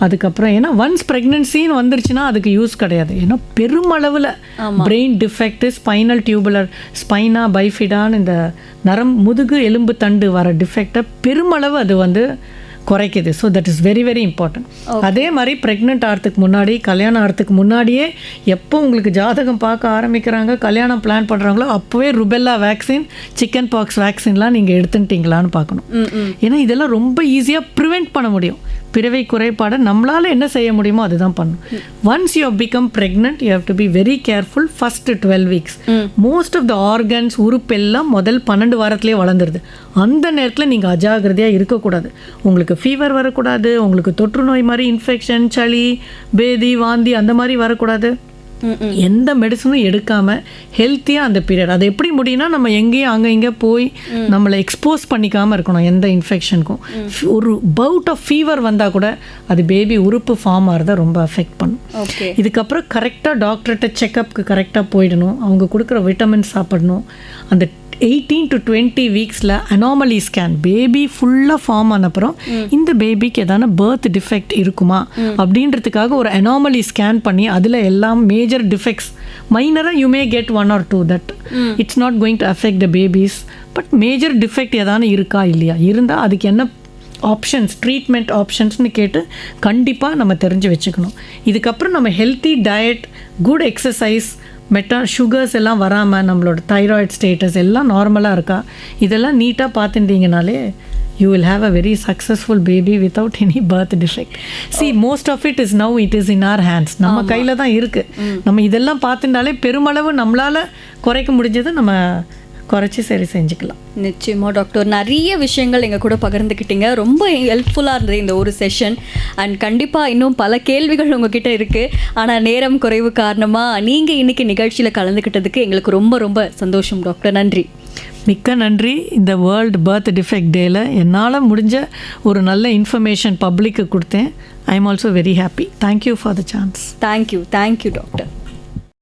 அதுக்கப்புறம் ஏன்னா ஒன்ஸ் ப்ரெக்னென்சின்னு வந்துருச்சுன்னா அதுக்கு யூஸ் கிடையாது. ஏன்னா பெருமளவில் பிரெயின் டிஃபெக்ட், ஸ்பைனல் டியூபுலர், ஸ்பைனா பைஃபிடான்னு இந்த முதுகு எலும்பு தண்டு வர டிஃபெக்டை பெருமளவு அது வந்து குறைக்குது. So that is very very important. அதே மாதிரி ப்ரெக்னென்ட் ஆகிறதுக்கு முன்னாடி, கல்யாணம் ஆகிறதுக்கு முன்னாடியே எப்போ உங்களுக்கு ஜாதகம் பார்க்க ஆரம்பிக்கிறாங்க, கல்யாணம் பிளான் பண்ணுறாங்களோ அப்போவே ருபெல்லா வேக்சின், சிக்கன் பாக்ஸ் வேக்சின்லாம் நீங்கள் எடுத்துட்டீங்களான்னு பார்க்கணும். ஏன்னா இதெல்லாம் ரொம்ப ஈஸியாக ப்ரிவெண்ட் பண்ண முடியும். பிறவை குறைபாடை நம்மளால் என்ன செய்ய முடியுமோ அதுதான் பண்ணணும். Once you become pregnant, you have to be very careful. First 12 weeks most of the organs, உறுப்பெல்லாம் முதல் 12 வாரத்திலே வளர்ந்துருது. அந்த நேரத்தில் நீங்கள் அஜாகிரதையாக இருக்கக்கூடாது. உங்களுக்கு ஃபீவர் வரக்கூடாது, உங்களுக்கு தொற்று நோய் மாதிரி இன்ஃபெக்ஷன், சளி, பேதி, வாந்தி அந்த மாதிரி வரக்கூடாது. எந்த மெடிசனும் எடுக்காமல் ஹெல்த்தியாக அந்த பீரியட், அது எப்படி முடியும்னா நம்ம எங்கேயும் அங்கே இங்கே போய் நம்மளை எக்ஸ்போஸ் பண்ணிக்காமல் இருக்கணும் எந்த இன்ஃபெக்ஷனுக்கும். ஒரு பவுட் ஆஃப் ஃபீவர் வந்தால் கூட அது பேபி உறுப்பு ஃபார்ம் ஆகிறத ரொம்ப அஃபெக்ட் பண்ணும். இதுக்கப்புறம் கரெக்டாக டாக்டர்கிட்ட செக்கப்புக்கு கரெக்டாக போயிடணும். அவங்க கொடுக்குற விட்டமின் சாப்பிடணும். அந்த 18 to 20 வீக்ஸில் அனாமலி ஸ்கேன், பேபி ஃபுல்லாக ஃபார்ம் ஆனப்புறம் இந்த பேபிக்கு எதான பர்த் டிஃபெக்ட் இருக்குமா அப்படின்றதுக்காக ஒரு அனாமலி ஸ்கேன் பண்ணி அதில் எல்லாம் மேஜர் டிஃபெக்ட்ஸ், மைனராக you may get 1 or 2, that it's not going to affect the babies. But major defect எதான இருக்கா இல்லையா, இருந்தால் அதுக்கு என்ன ஆப்ஷன்ஸ், ட்ரீட்மெண்ட் ஆப்ஷன்ஸ்னு கேட்டு கண்டிப்பாக நம்ம தெரிஞ்சு வச்சுக்கணும். இதுக்கப்புறம் நம்ம healthy diet, good exercise, sugars எல்லாம் வராமல் நம்மளோட தைராய்டு ஸ்டேட்டஸ் எல்லாம் நார்மலாக இருக்கா, இதெல்லாம் நீட்டாக பார்த்துட்டீங்கனாலே you will have a very successful baby without any birth defect. See, most of it is now, it is in our hands. நம்ம கையில் தான் இருக்குது. நம்ம இதெல்லாம் பார்த்துட்டாலே பெருமளவு நம்மளால் குறைக்க முடிஞ்சது நம்ம குறைச்சி சரி செஞ்சுக்கலாம். நிச்சயமாக டாக்டர், நிறைய விஷயங்கள் எங்கள் கூட பகிர்ந்துக்கிட்டீங்க. ரொம்ப ஹெல்ப்ஃபுல்லாக இருந்தது இந்த ஒரு செஷன். அண்ட் கண்டிப்பாக இன்னும் பல கேள்விகள் உங்ககிட்ட இருக்குது. ஆனால் நேரம் குறைவு காரணமாக நீங்கள் இன்றைக்கி நிகழ்ச்சியில் கலந்துக்கிட்டதுக்கு எங்களுக்கு ரொம்ப ரொம்ப சந்தோஷம் டாக்டர். நன்றி. மிக்க நன்றி. இந்த வேர்ல்டு பர்த் டிஃபெக்ட் டேயில் என்னால் முடிஞ்ச ஒரு நல்ல இன்ஃபர்மேஷன் பப்ளிக்கு கொடுத்தேன். I am also very happy. Thank you for the chance. Thank you doctor.